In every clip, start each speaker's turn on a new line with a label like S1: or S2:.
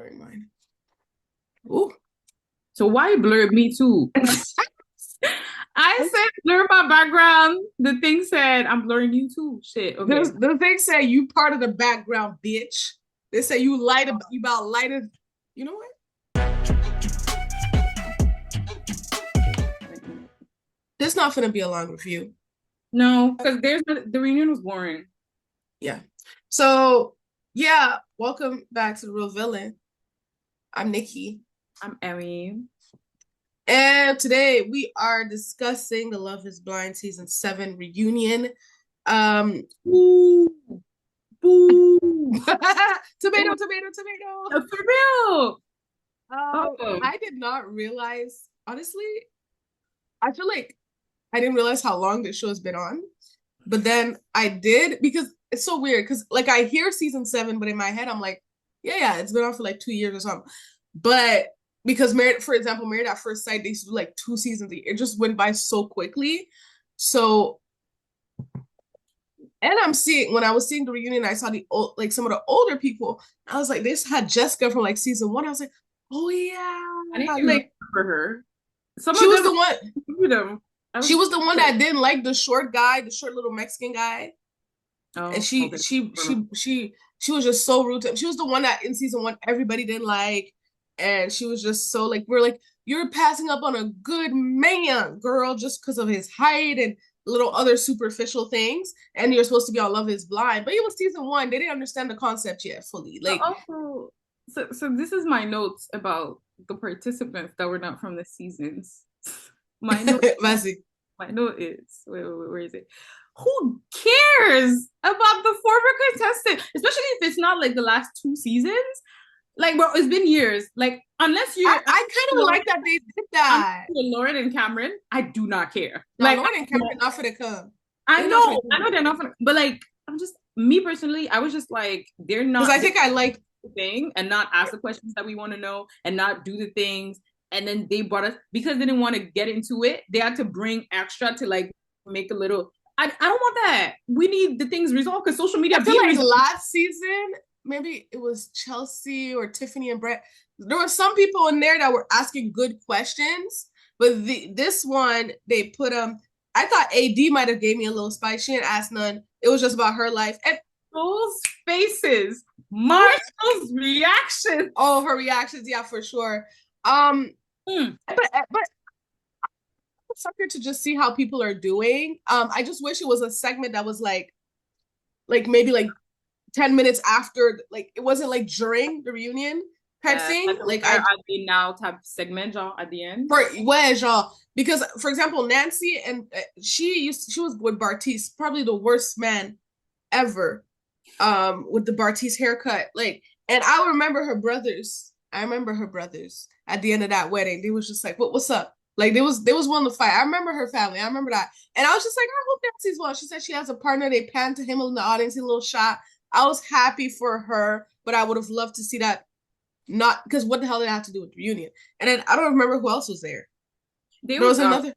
S1: blurring mine. Ooh.
S2: So why blur me too? I said blur my background. The thing said I'm blurring you too. Shit. Okay.
S1: The thing say you part of the background, bitch. They say you about lighter. You know what? This not gonna be a long review.
S2: No, because the reunion was boring.
S1: Yeah. So yeah, welcome back to The Real Villain. I'm Nikki.
S2: I'm Emmy.
S1: And today we are discussing the Love is Blind season 7 reunion.
S2: Boo, boo.
S1: Tomato.
S2: For real.
S1: I did not realize, honestly, I feel like I didn't realize how long this show has been on. But then I did because it's so weird because like I hear season 7, but in my head I'm like, yeah, it's been on for like 2 years or something. But because for example, Married at First Sight, they used to do like 2 seasons. It just went by so quickly. So, and when I was seeing the reunion, I saw some of the older people. I was like, they had Jessica from like season 1. I was like, oh
S2: I didn't
S1: yeah,
S2: even
S1: like
S2: remember her. Some
S1: she
S2: of
S1: was
S2: them,
S1: the one.
S2: them.
S1: She was the one that didn't like the short guy, the short little Mexican guy. And
S2: Oh,
S1: she
S2: okay.
S1: she she she she was just so rude to him. She was the one that in season 1 everybody didn't like, and she was just so like we're like you're passing up on a good man, girl, just because of his height and little other superficial things, and you're supposed to be on Love Is Blind. But it was season 1; they didn't understand the concept yet fully.
S2: So
S1: Like,
S2: also, so this is my notes about the participants that were not from the seasons. My note,
S1: Massey.
S2: my note is where is it? Who cares about the former contestant, especially if it's not like the last 2 seasons? Like, bro, it's been years. Like, unless
S1: I
S2: you're
S1: kind of
S2: Lauren,
S1: like that they did that.
S2: Lauren and Cameron, I do not care.
S1: Now,
S2: Like,
S1: Lauren and Cameron not for the come.
S2: I
S1: They're not for
S2: know,
S1: the
S2: I
S1: come.
S2: know they're not gonna, but like, I'm just me personally. I was just like, they're
S1: Because
S2: not
S1: I think I like
S2: the thing and not ask the questions that we want to know and not do the things. And then they brought us because they didn't want to get into it. They had to bring extra to like make a little. I don't want that. We need the things resolved because social media
S1: I feel
S2: be
S1: like
S2: resolved.
S1: last season, maybe it was Chelsea or Tiffany and Brett. There were some people in there that were asking good questions, but this one they put I thought AD might have gave me a little spice. She didn't ask none. It was just about her life and
S2: Those faces, Marshall's reaction.
S1: oh, her reactions, yeah, for sure. But I'm sucker to just see how people are doing. I just wish it was a segment that was like maybe like 10 minutes after, like it wasn't like during the reunion type
S2: Like
S1: thing. Like
S2: where
S1: I
S2: are they now type segment genre at the end.
S1: for ouais, genre, because for example, Nancy and she was with Bartise, probably the worst man ever. With the Bartise haircut. Like, and I remember her brothers. I remember her brothers at the end of that wedding. They was just like, what's up? Like they was willing to fight. I remember her family. I remember that. And I was just like, I hope Nancy's well. She said she has a partner. They panned to him in the audience, a little shot. I was happy for her, but I would have loved to see that not because what the hell did it have to do with the reunion? And then I don't remember who else was there.
S2: There
S1: There
S2: was
S1: was another.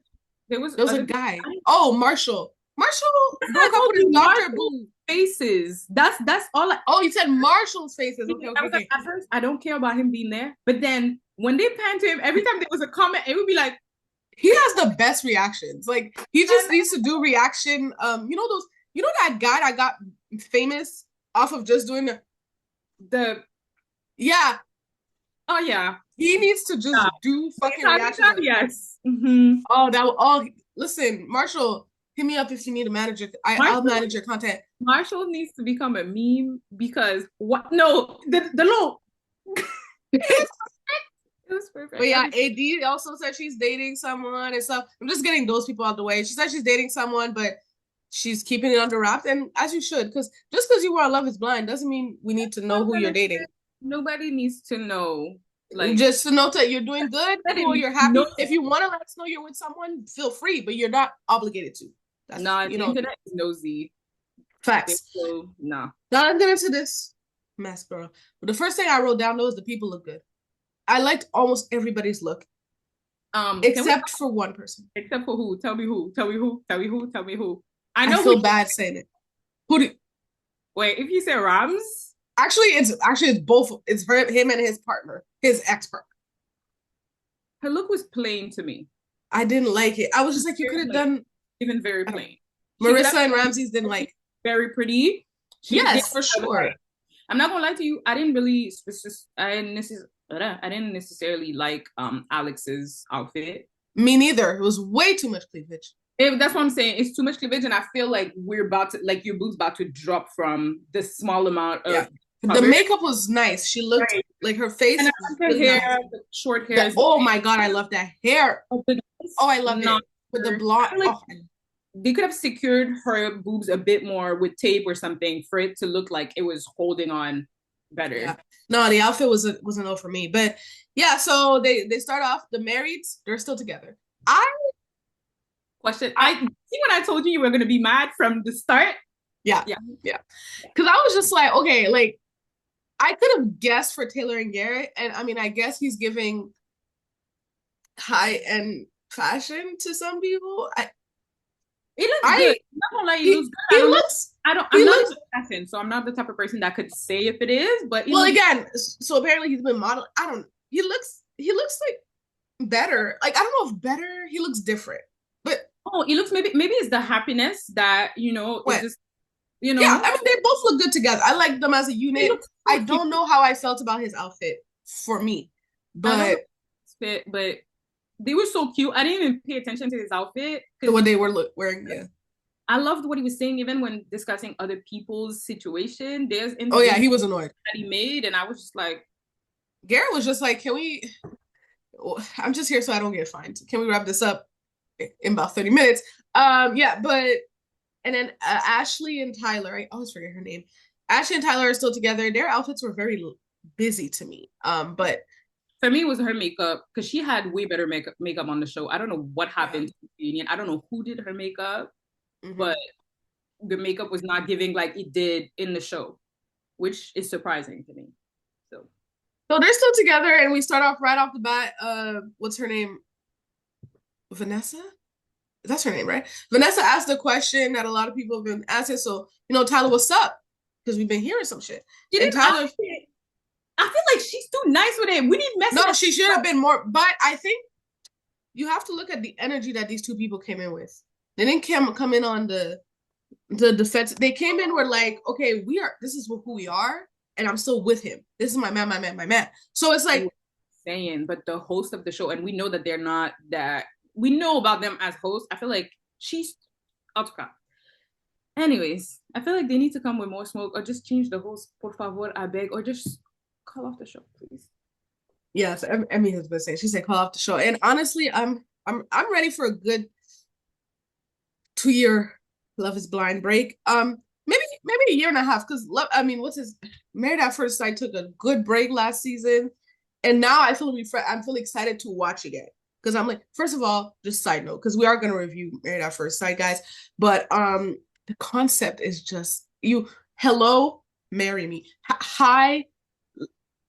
S2: there was
S1: There was a
S2: other
S1: guy.
S2: people.
S1: Oh, Marshall. Marshall
S2: I
S1: broke up
S2: told
S1: with his
S2: you
S1: doctor.
S2: Marshall faces. That's all.
S1: Oh, you said Marshall's faces. Okay,
S2: I
S1: okay,
S2: was like,
S1: okay.
S2: at first, I don't care about him being there, but then when they pan to him, every time there was a comment, it would be like,
S1: He has the best reactions. Like he just needs to do reaction. You know that guy that got famous off of just doing
S2: the
S1: yeah.
S2: oh yeah,
S1: He needs to just
S2: yeah.
S1: do fucking
S2: Anytime,
S1: reactions.
S2: yes. Mm-hmm.
S1: Listen, Marshall, hit me up if you need a manager. I'll
S2: Marshall
S1: manage your content.
S2: Marshall needs to become a meme because what? No, the little it was
S1: But
S2: perfect.
S1: yeah, AD also said she's dating someone and stuff. I'm just getting those people out the way. She said she's dating someone, but she's keeping it under wraps, and as you should, because just because you were on Love Is Blind doesn't mean we need to know who you're dating.
S2: Nobody needs to know. Like
S1: Just to note that you're doing good, cool, you're
S2: no,
S1: happy. If you want to let us know you're with someone, feel free, but you're not obligated to. That's
S2: nah, the internet is nosy.
S1: facts.
S2: So nah.
S1: Now let's get into this mess, girl. But the first thing I wrote down though is the people look good. I liked almost everybody's look, except for one person.
S2: Except for who? Tell me who. Tell me who. Tell me who. Tell me who. I
S1: I
S2: know who.
S1: feel bad saying it. Who do
S2: Wait, if you say Rams,
S1: It's both. It's him and his partner, his ex partner.
S2: Her look was plain to me.
S1: I didn't like it. I was just like, you
S2: Very
S1: could have
S2: plain.
S1: done.
S2: Even very
S1: I don't know.
S2: plain. She could have
S1: Marissa and Ramses didn't like.
S2: very pretty.
S1: Yes, for
S2: I was like,
S1: sure.
S2: I'm not gonna lie to you. I didn't necessarily like Alex's outfit.
S1: Me neither. It was way too much cleavage.
S2: That's what I'm saying. It's too much cleavage, and I feel like we're about to like your boob's about to drop from the small amount
S1: Yeah.
S2: of
S1: The
S2: coverage.
S1: makeup was nice. She looked
S2: Right.
S1: like her
S2: And
S1: face
S2: I
S1: was
S2: like the
S1: really
S2: hair,
S1: nice.
S2: the short hair is
S1: Oh my God, I love that hair. Oh, I love
S2: not.
S1: it. With the
S2: I
S1: blonde.
S2: feel like
S1: Oh,
S2: they could have secured her boobs a bit more with tape or something for it to look like it was holding on
S1: yeah.
S2: better.
S1: No, the outfit was a no for me. But yeah, so they start off the marrieds, they're still together. I
S2: Question.
S1: I
S2: I see when I told you you were gonna be mad from the start.
S1: yeah,
S2: Yeah.
S1: yeah. Because I was just like, okay, like I could have guessed for Taylor and Garrett, and I mean, I guess he's giving high end fashion to some people.
S2: It looks good.
S1: I
S2: I'm not gonna lie, it looks
S1: he
S2: good.
S1: he
S2: I don't know.
S1: looks
S2: I'm
S1: he
S2: not
S1: looks
S2: into fashion, so I'm not the type of person that could say if it is, but it
S1: well
S2: looks
S1: again. So apparently he's been modeled. I don't. He looks like better. Like I don't know if better. He looks different, but
S2: oh, it looks maybe it's the happiness that, is
S1: what?
S2: just,
S1: Yeah, I mean they both look good together. I like them as a
S2: they
S1: unit.
S2: look
S1: I
S2: so cute.
S1: don't know how I felt about his outfit for me,
S2: I love the
S1: but
S2: fit, but they were so cute. I didn't even pay attention to his outfit because
S1: what they were wearing, yeah.
S2: I loved what he was saying, even when discussing other people's situation. There's
S1: Oh yeah,
S2: interventions
S1: he was annoyed.
S2: that he made, and I was just like,
S1: Garrett was just like, "Can we? I'm just here so I don't get fined. Can we wrap this up in about 30 minutes?" Yeah, but and then Ashley and Tyler, I always forget her name. Ashley and Tyler are still together. Their outfits were very busy to me. But
S2: for me, it was her makeup because she had way better makeup on the show. I don't know what
S1: yeah.
S2: happened to the reunion. I don't know who did her makeup,
S1: Mm-hmm.
S2: but the makeup was not giving like it did in the show, which is surprising to me. So
S1: So they're still together, and we start off right off the bat. What's her name? Vanessa? That's her name, right? Vanessa asked a question that a lot of people have been asking. So, Tyler, what's up? Because we've been hearing some shit.
S2: she
S1: And
S2: didn't ask
S1: Tyler,
S2: it. I feel like she's too nice with it. We need
S1: no,
S2: messing
S1: she should have been more. But I think you have to look at the energy that these two people came in with. They didn't come in on the defense. They came in were like, okay, this is who we are, and I'm still with him. This is my man, my man, my man. So it's like
S2: saying, but the host of the show, and we know that they're not that. We know about them as hosts. I feel like she's autocrat. Anyways, I feel like they need to come with more smoke or just change the host, por favor, I beg, or just call off the show, please.
S1: yes, Emmy has been saying. She said call off the show. And honestly, I'm ready for a good 2 year Love is Blind break. Maybe a year and a half, because love, I mean, what's his Married at First Sight took a good break last season. And now I'm feeling excited to watch again. Because I'm like, first of all, just side note, because we are gonna review Married at First Sight, guys. But the concept is just hello, marry me. Hi,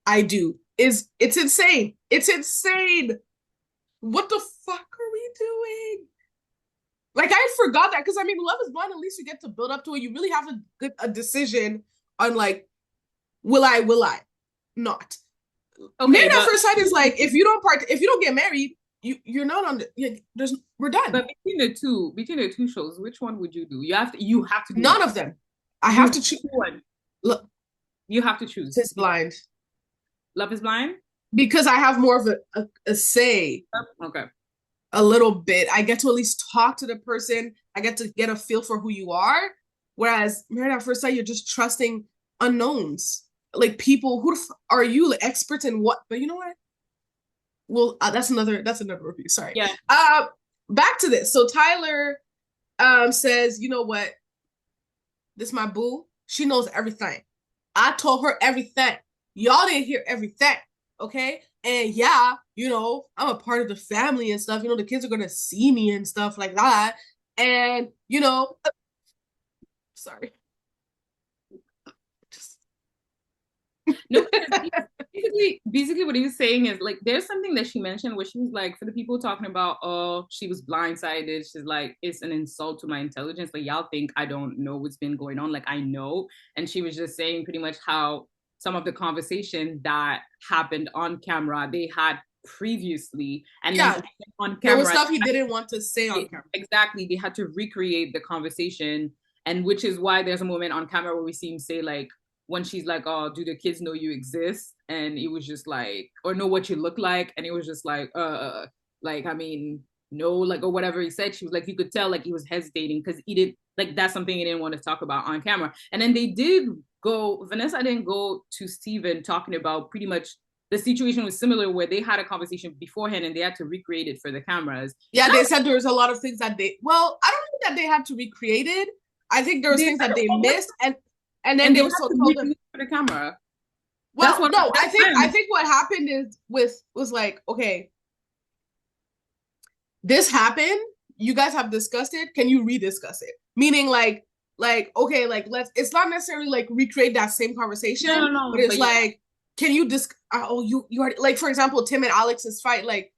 S1: I do. It's insane. It's insane. What the fuck are we doing? Like I forgot that because I mean, Love is Blind. At least you get to build up to it. You really have to get a decision on like, will I, not.
S2: Okay,
S1: Married at First Sight is like if if you don't get married, you're not on the. We're done.
S2: but between the two shows, which one would you do? You have to do
S1: None
S2: one.
S1: of them. I have to choose
S2: one.
S1: Look,
S2: You have to choose.
S1: this blind
S2: Love is Blind.
S1: because I have more of a say.
S2: Okay.
S1: A little bit. I get to at least talk to the person. I get to get a feel for who you are. Whereas Married at First Sight, you're just trusting unknowns, like people who are you, like experts in what? But you know what? Well, that's another review. Sorry.
S2: Yeah.
S1: Back to this. So Tyler, says, you know what? This my boo. She knows everything. I told her everything. Y'all didn't hear everything. Okay. And yeah, I'm a part of the family and stuff. The kids are gonna see me and stuff like that. And sorry. Just
S2: No, basically what he was saying is like there's something that she mentioned where she was like, for the people talking about, oh, she was blindsided, she's like, it's an insult to my intelligence. Like y'all think I don't know what's been going on. Like I know. And she was just saying pretty much how some of the conversation that happened on camera they had previously, and then
S1: Yeah,
S2: on
S1: there was
S2: camera
S1: stuff he didn't want to say on camera.
S2: exactly they had to recreate the conversation, and which is why there's a moment on camera where we see him say like when she's like, oh, do the kids know you exist, and it was just like, or know what you look like, and it was just like I mean no, like, or whatever he said. She was like, you could tell like he was hesitating because he did like that's something he didn't want to talk about on camera. And then they did go, Vanessa didn't go to Steven talking about pretty much the situation was similar where they had a conversation beforehand and they had to recreate it for the cameras.
S1: Yeah, they said there was a lot of things that well, I don't think that they had to recreate it. I think there was things that they missed, and then they also told them
S2: for the camera.
S1: Well, that's what no, I think what happened is was like, okay, this happened. You guys have discussed it. Can you rediscuss it? Meaning okay, like let's. It's not necessarily like recreate that same conversation, but it's like, can you you already, like, for example, Tim and Alex's fight, like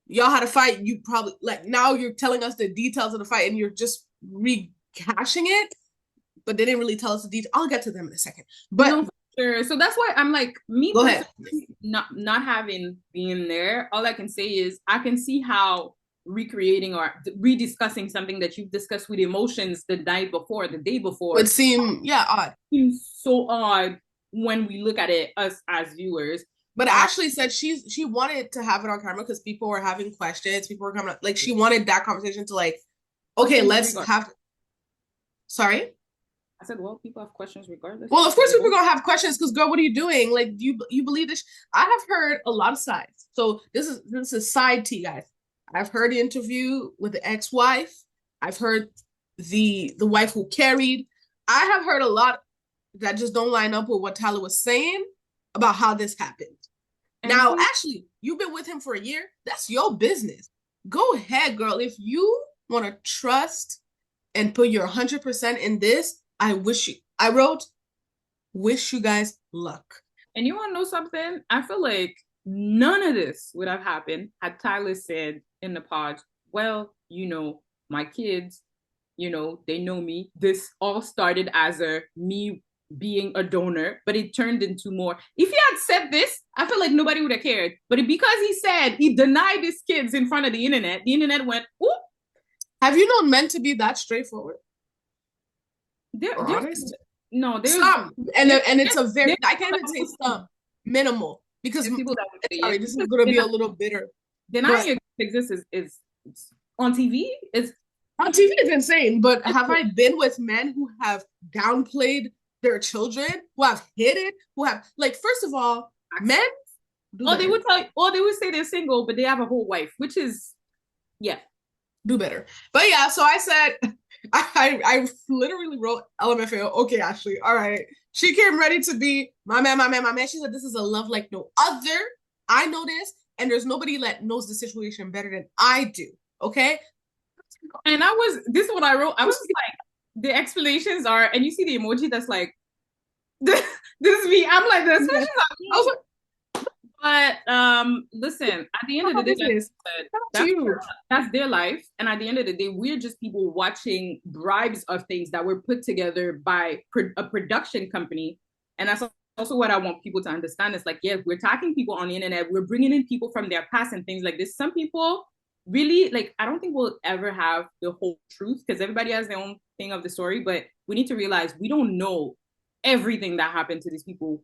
S1: y'all had a fight. You probably like now you're telling us the details of the fight and you're just rehashing it, but they didn't really tell us the details. I'll get to them in a second. But
S2: no, sure. So that's why I'm like, me
S1: go ahead.
S2: Not having been there, all I can say is I can see how recreating or rediscussing something that you've discussed with emotions the night before, the day before,
S1: would seem odd.
S2: Seems so odd when we look at it us as viewers.
S1: But Ashley said she wanted to have it on camera because people were having questions. People were coming up, like she wanted that conversation to like, okay, let's have. Sorry.
S2: I said, well, people have questions regardless.
S1: Well, of course, people are gonna have questions because, girl, what are you doing? Like, you believe this? I have heard a lot of sides. So this is side tea, guys. I've heard the interview with the ex-wife. I've heard the wife who carried. I have heard a lot that just don't line up with what Tyler was saying about how this happened. Now, Ashley, you've been with him for a year. That's your business. Go ahead, girl. If you want to trust and put your 100% in this, I wish you guys luck.
S2: And you want to know something? I feel like none of this would have happened had Tyler said in the pod, well, my kids, they know me. This all started as me being a donor, but it turned into more. If he had said this, I feel like nobody would have cared. But because he said he denied his kids in front of the internet went, ooh.
S1: Have you known men to be that straightforward?
S2: There's
S1: some, and it's a very, I can't even say some, minimal, because people that sorry, this is going to be a little bitter.
S2: Denying your existence is on TV.
S1: On TV is insane, but have I been with men who have downplayed their children, who have hid it, who have, like, first of all, men
S2: they would say they're single, but they have a whole wife, which is
S1: do better. But yeah, so I said, I literally wrote LMFAO. Okay, Ashley, all right. She came ready to be my man. She said, this is a love like no other. I know this, and there's nobody that knows the situation better than I do. Okay?
S2: And this is what I wrote. I was like, the explanations are, and you see the emoji that's like, this is me. I'm like, the explanations are me. But listen, at the end of the day, that's their life. And at the end of the day, we're just people watching bribes of things that were put together by a production company. And that's also what I want people to understand. It's like, yeah, we're talking people on the internet. We're bringing in people from their past and things like this. Some people really, like, I don't think we'll ever have the whole truth because everybody has their own thing of the story. But we need to realize we don't know everything that happened to these people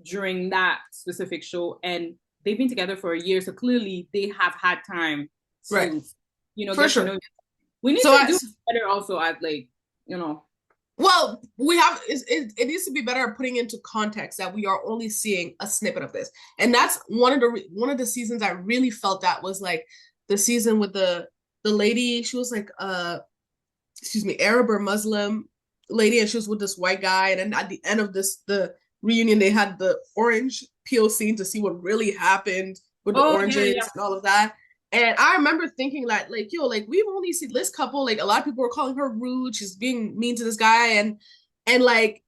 S2: during that specific show, and they've been together for a year, so clearly they have had time to,
S1: right? For sure.
S2: We need to do better also at
S1: well, we have it needs to be better at putting into context that we are only seeing a snippet of this, and that's one of the seasons I really felt that was like the season with the lady. She was like Arab or Muslim lady, and she was with this white guy, and then at the end of the reunion, they had the orange peel scene to see what really happened with the oranges and all of that. And I remember thinking like, yo, like, we've only seen this couple, like, a lot of people were calling her rude, she's being mean to this guy, and like,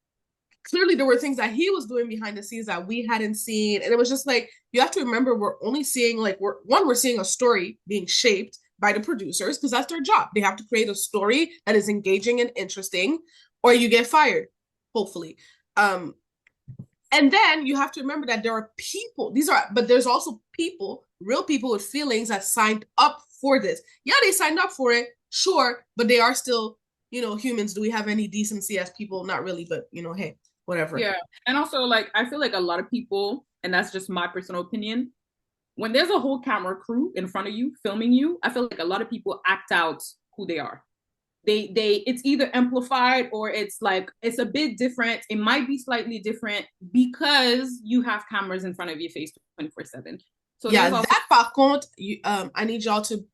S1: clearly there were things that he was doing behind the scenes that we hadn't seen. And it was just like, you have to remember, we're only seeing, like, we're seeing a story being shaped by the producers, because that's their job. They have to create a story that is engaging and interesting, or you get fired, hopefully. And then you have to remember that there are people, but there's also people, real people with feelings that signed up for this. Yeah, they signed up for it, sure, but they are still, humans. Do we have any decency as people? Not really, but hey, whatever.
S2: Yeah. And also, like, I feel like a lot of people, and that's just my personal opinion, when there's a whole camera crew in front of you filming you, I feel like a lot of people act out who they are. They it's either amplified or it's like it's a bit different. It might be slightly different because you have cameras in front of your face 24/7. So
S1: Yeah,
S2: there's also
S1: that par contre, I need y'all to,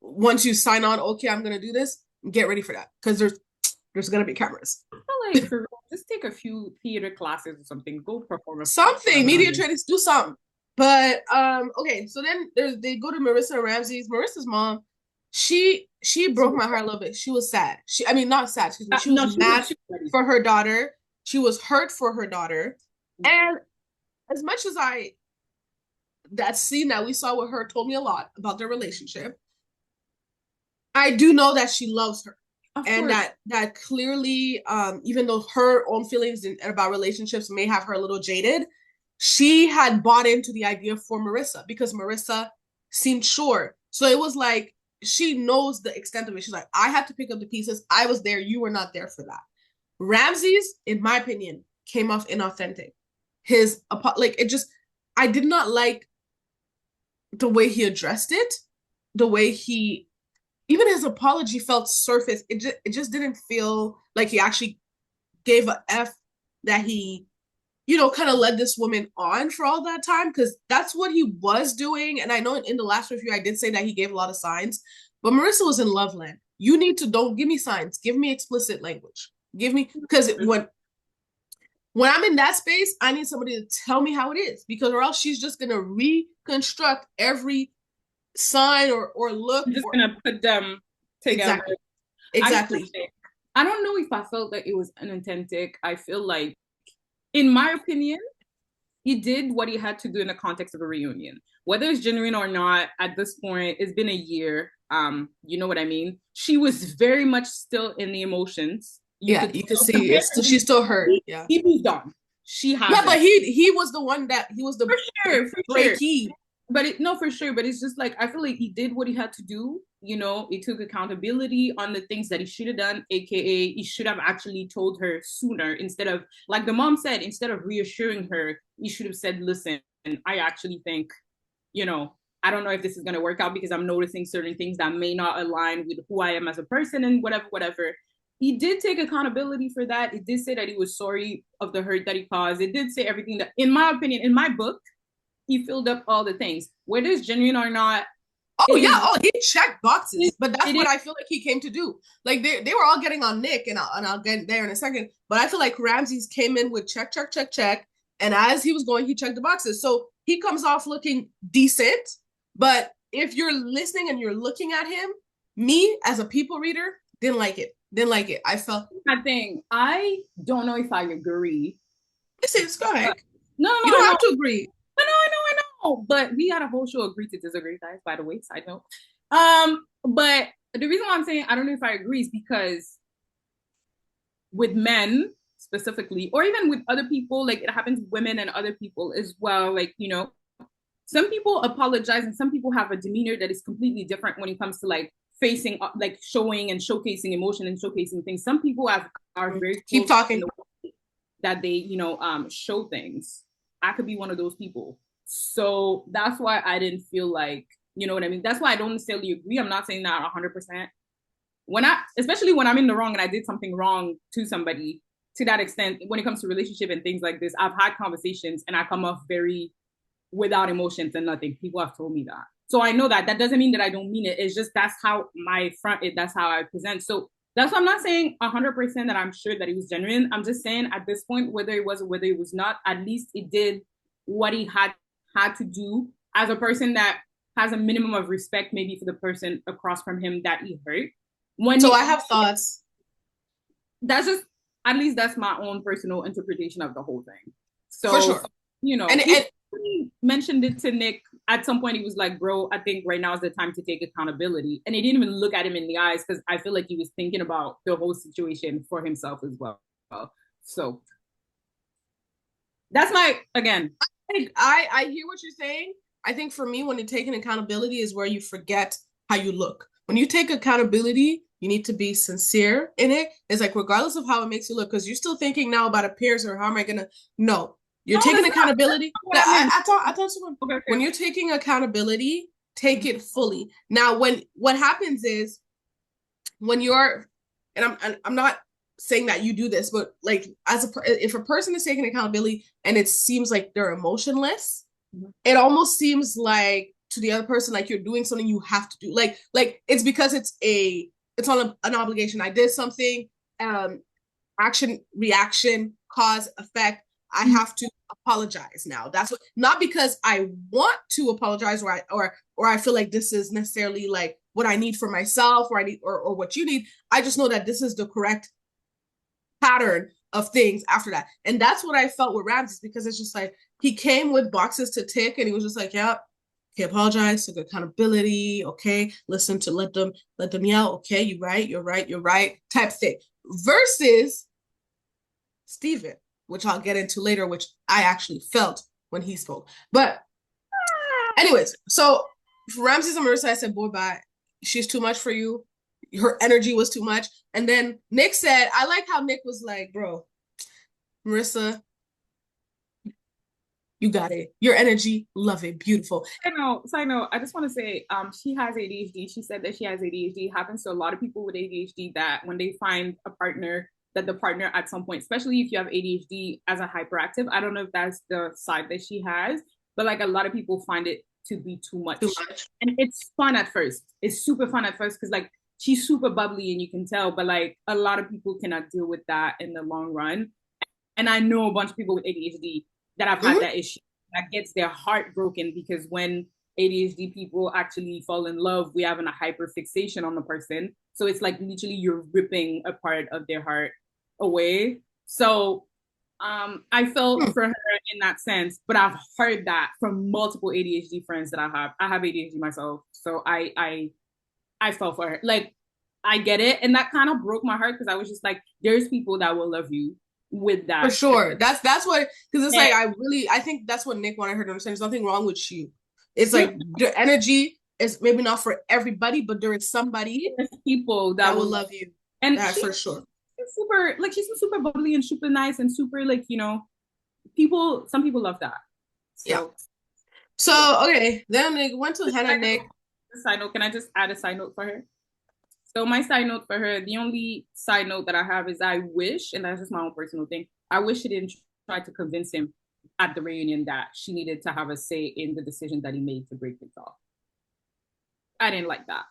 S1: once you sign on, okay, I'm gonna do this, get ready for that. Because there's gonna be cameras.
S2: I feel like for real, just take a few theater classes or something. Go perform a
S1: Something, media trainings, do something. But okay, so then they go to Marissa and Ramsey's. Marissa's mom, she broke my heart a little bit. She was sad. I mean, not sad. Excuse me. She was
S2: no,
S1: mad for her daughter. She was hurt for her daughter. And as much as that scene that we saw with her told me a lot about their relationship, I do know that she loves her. And that clearly, even though her own feelings about relationships may have her a little jaded, she had bought into the idea for Marissa because Marissa seemed sure. So it was like she knows the extent of it. She's like, I had to pick up the pieces. I was there. You were not there for that. Ramsey's, in my opinion, came off inauthentic. I did not like the way he addressed it, the way even his apology felt surface. It just didn't feel like he actually gave a F that he, kind of led this woman on for all that time, because that's what he was doing. And I know in the last review, I did say that he gave a lot of signs, but Marissa was in Loveland. You need to, don't give me signs, give me explicit language. Because when I'm in that space, I need somebody to tell me how it is, because or else she's just going to reconstruct every sign or look.
S2: I'm just going to put them together.
S1: Exactly.
S2: I don't know if I felt that it was unauthentic. I feel like, in my opinion, he did what he had to do in the context of a reunion. Whether it's genuine or not, at this point, it's been a year. You know what I mean? She was very much still in the emotions.
S1: You could see she's still hurt. Yeah.
S2: He moved on. She has.
S1: Yeah, but he was the one that he was the
S2: for sure. Key. But for sure. But it's just like I feel like he did what he had to do. He took accountability on the things that he should have done, aka he should have actually told her sooner instead of, like the mom said, instead of reassuring her, he should have said, listen, I actually think, I don't know if this is going to work out because I'm noticing certain things that may not align with who I am as a person and whatever. He did take accountability for that. It did say that he was sorry of the hurt that he caused. It did say everything that, in my opinion, in my book, he filled up all the things. Whether it's genuine or not,
S1: he checked boxes, but that's what I feel like he came to do. Like they were all getting on Nick, and I'll get there in a second. But I feel like Ramsey's came in with check, and as he was going, he checked the boxes. So he comes off looking decent. But if you're listening and you're looking at him, me as a people reader didn't like it. I
S2: don't know if I agree.
S1: Go ahead.
S2: No,
S1: you don't have to agree.
S2: I know. But we had a whole show agree to disagree, guys, by the way, side note. But the reason why I'm saying I don't know if I agree is because with men specifically, or even with other people, like it happens with women and other people as well. Like, some people apologize and some people have a demeanor that is completely different when it comes to like facing, like showing and showcasing emotion and showcasing things. Some people are very
S1: keep talking
S2: that they, show things. I could be one of those people. So that's why I didn't feel like, you know what I mean? That's why I don't necessarily agree. I'm not saying that 100%. Especially when I'm in the wrong and I did something wrong to somebody to that extent, when it comes to relationship and things like this, I've had conversations and I come off very without emotions and nothing. People have told me that. So I know that. That doesn't mean that I don't mean it. It's just that's how my front is. That's how I present. So that's why I'm not saying 100% that I'm sure that it was genuine. I'm just saying at this point, whether it was or whether it was not, at least it did what he had to do as a person that has a minimum of respect maybe for the person across from him that he hurt.
S1: I have thoughts.
S2: That's just, at least that's my own personal interpretation of the whole thing. So,
S1: for sure.
S2: And he mentioned it to Nick at some point. He was like, bro, I think right now is the time to take accountability. And he didn't even look at him in the eyes because I feel like he was thinking about the whole situation for himself as well. So That's my again.
S1: I hear what you're saying. I think for me, when you're taking accountability is where you forget how you look. When you take accountability, you need to be sincere in it. It's like regardless of how it makes you look, because you're still thinking now about appearance or how am I gonna no. You're
S2: No,
S1: taking
S2: that's
S1: accountability.
S2: not what I meant.
S1: I told someone
S2: Okay,
S1: when
S2: okay.
S1: you're taking accountability, take it fully. Now, when what happens is when you're and I'm not saying that you do this, but like as a if a person is taking accountability and it seems like they're emotionless,
S2: Mhm.
S1: it almost seems like to the other person like you're doing something you have to do. Like it's because it's on an obligation. I did something, um, action, reaction, cause, effect. I have to apologize now. That's what not because I want to apologize or I feel like this is necessarily like what I need for myself or I need or what you need. I just know that this is the correct pattern of things after that. And that's what I felt with Ramses because it's just like he came with boxes to tick and he was just like, yep, okay, apologize, took accountability, okay, listen to let them yell, okay, you're right, you're right, you're right, type thing. Versus Stephen, which I'll get into later, which I actually felt when he spoke. But anyways, so for Ramses and Marissa, I said, boy, bye. She's too much for you. Her energy was too much. And then Nick said, I like how Nick was like, bro, Marissa, you got it. Your energy, love it, beautiful.
S2: Side note, I just want to say, she has ADHD. She said that she has ADHD. It happens to a lot of people with ADHD that when they find a partner, that the partner at some point, especially if you have ADHD as a hyperactive, I don't know if that's the side that she has, but like a lot of people find it to be too
S1: Too
S2: much.
S1: much.
S2: And it's fun at first. It's super fun at first because like she's super bubbly and you can tell, but like a lot of people cannot deal with that in the long run. And I know a bunch of people with ADHD that have had
S1: Mm-hmm.
S2: that issue that gets their heart broken because when ADHD people actually fall in love, we have a hyper fixation on the person. So it's like literally you're ripping a part of their heart away. So I felt for her in that sense, but I've heard that from multiple ADHD friends that I have. I have ADHD myself, so I felt for her. Like I get it, and that kind of broke my heart because I was just like, there's people that will love you with
S1: For
S2: that.
S1: sure. That's what because it's
S2: And
S1: like I think that's what Nick wanted her to understand. There's nothing wrong with you. It's like the energy is maybe not for everybody, but there is somebody
S2: there's people that
S1: that will
S2: will,
S1: love you.
S2: and
S1: That for sure.
S2: she's super, like she's super bubbly and super nice and super like people. Some people love that.
S1: Yeah.
S2: So yeah.
S1: So okay, then they went to Hannah Nick.
S2: Side note, can I just add a side note for her? So my side note for her, the only side note that I have is I wish, and that's just my own personal thing, I wish she didn't try to convince him at the reunion that she needed to have a say in the decision that he made to break things off. I didn't like that.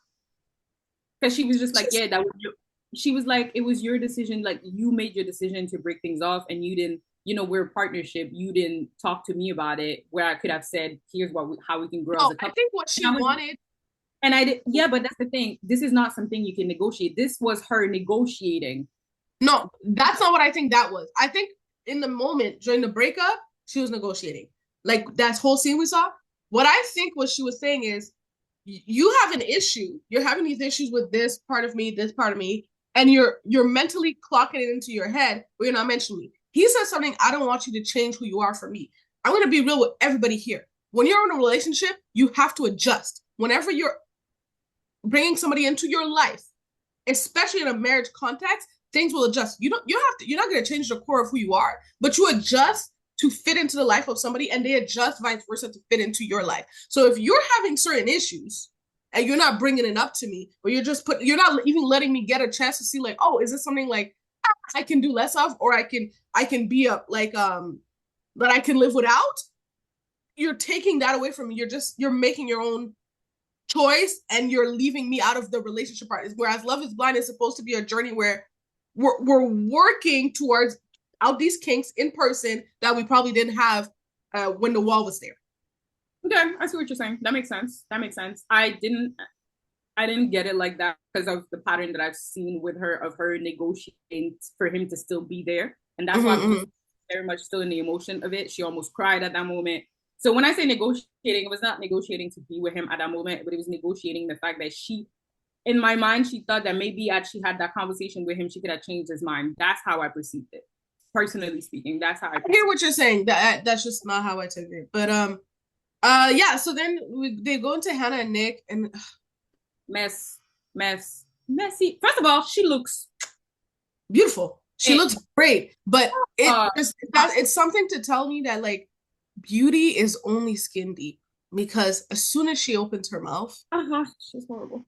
S2: Because she was just like, yeah, that was your, she was like, it was your decision, like you made your decision to break things off and you didn't, we're a partnership. You didn't talk to me about it where I could have said, here's how we can grow as
S1: No,
S2: a
S1: I
S2: couple.
S1: think what
S2: And I
S1: she
S2: was
S1: wanted.
S2: And I did, yeah, but that's the thing. This is not something you can negotiate. This was her negotiating.
S1: No, that's not what I think that was. I think in the moment during the breakup, she was negotiating. Like that whole scene we saw. What I think what she was saying is you have an issue. You're having these issues with this part of me, and you're mentally clocking it into your head, but you're not mentioning me. He said something, I don't want you to change who you are for me. I'm gonna be real with everybody here. When you're in a relationship, you have to adjust. Whenever you're bringing somebody into your life, especially in a marriage context, things will adjust. You don't have to, you're not going to change the core of who you are, but you adjust to fit into the life of somebody and they adjust vice versa to fit into your life. So if you're having certain issues and you're not bringing it up to me, or you're not even letting me get a chance to see like, oh, is this something like I can do less of, or I can be a like that I can live without. You're taking that away from me. You're making your own choice and you're leaving me out of the relationship part. Whereas Love is Blind is supposed to be a journey where we're working towards out these kinks in person that we probably didn't have when the wall was there.
S2: Okay, I see what you're saying. That makes sense. That makes sense. I didn't get it like that because of the pattern that I've seen with her of her negotiating for him to still be there. And that's why
S1: Mm-hmm,
S2: I'm just
S1: mm-hmm.
S2: very much still in the emotion of it. She almost cried at that moment. So when I say negotiating, it was not negotiating to be with him at that moment, but it was negotiating the fact that in my mind, she thought that maybe as she had that conversation with him, she could have changed his mind. That's how I perceived it. Personally speaking, that's how I
S1: I hear what you're saying. That's just not how I took it. But yeah. So then they go into Hannah and Nick, and
S2: mess, messy. First of all, she looks
S1: beautiful. She
S2: it,
S1: looks great, but
S2: uh,
S1: it's something to tell me that like beauty is only skin deep because as soon as she opens her mouth,
S2: she's horrible.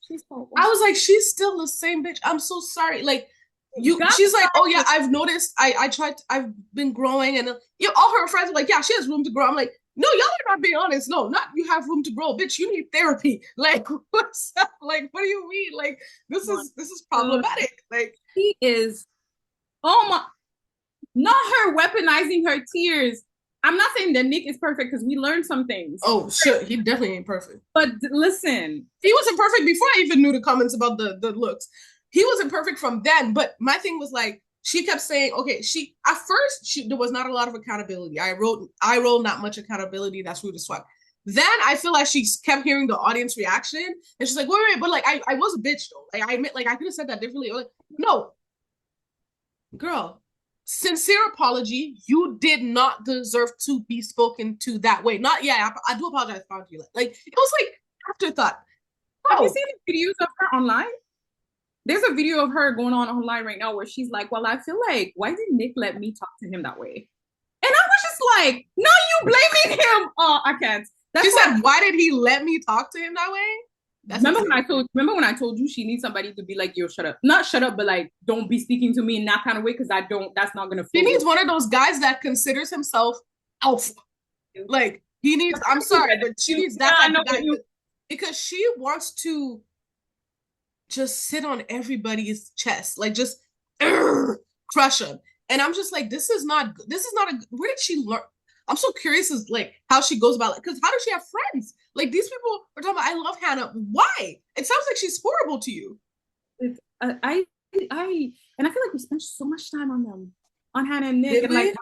S2: She's horrible.
S1: I was like, she's still the same bitch. I'm so sorry. Like
S2: God,
S1: she's like, oh yeah, I've noticed. I tried. I've been growing, and all her friends are like, yeah, she has room to grow. I'm like, no, y'all are not being honest. No, not you have room to grow, bitch. You need therapy. Like, what's up? Like, what do you mean? Like, this is problematic. Like,
S2: she is. Oh my! Not her weaponizing her tears. I'm not saying that Nick is perfect because we learned some things.
S1: oh shit, he definitely ain't perfect.
S2: But listen,
S1: he wasn't perfect before I even knew the comments about the looks. He wasn't perfect from then. But my thing was like, she kept saying, okay, at first there was not a lot of accountability. I wrote not much accountability. That's rude as fuck. Then I feel like she kept hearing the audience reaction, and she's like, wait, but like I was a bitch though. Like I admit, like I could have said that differently. Like, no, girl, sincere apology. You did not deserve to be spoken to that way. Not I do apologize for you. Like it was like afterthought.
S2: have you seen the videos of her online? There's a video of her going on online right now where she's like, well, I feel like, why did Nick let me talk to him that way? And I was just like, no, you blaming him. Oh, I can't.
S1: She said, why did he let me talk to him that way?
S2: Remember when I told you she needs somebody to be like, yo, shut up. Not shut up, but like, don't be speaking to me in that kind of way because that's not going to
S1: feel. She needs one of those guys that considers himself alpha. Like, he needs, I'm sorry, but she needs that type of guy because she wants to just sit on everybody's chest, like just crush them. And I'm just like, this is not a, where did she learn? I'm so curious as like how she goes about it. Because how does she have friends? Like these people are talking about, I love Hannah. Why? It sounds like she's horrible to you.
S2: I and I feel like we spent so much time on them, on Hannah and Nick. And like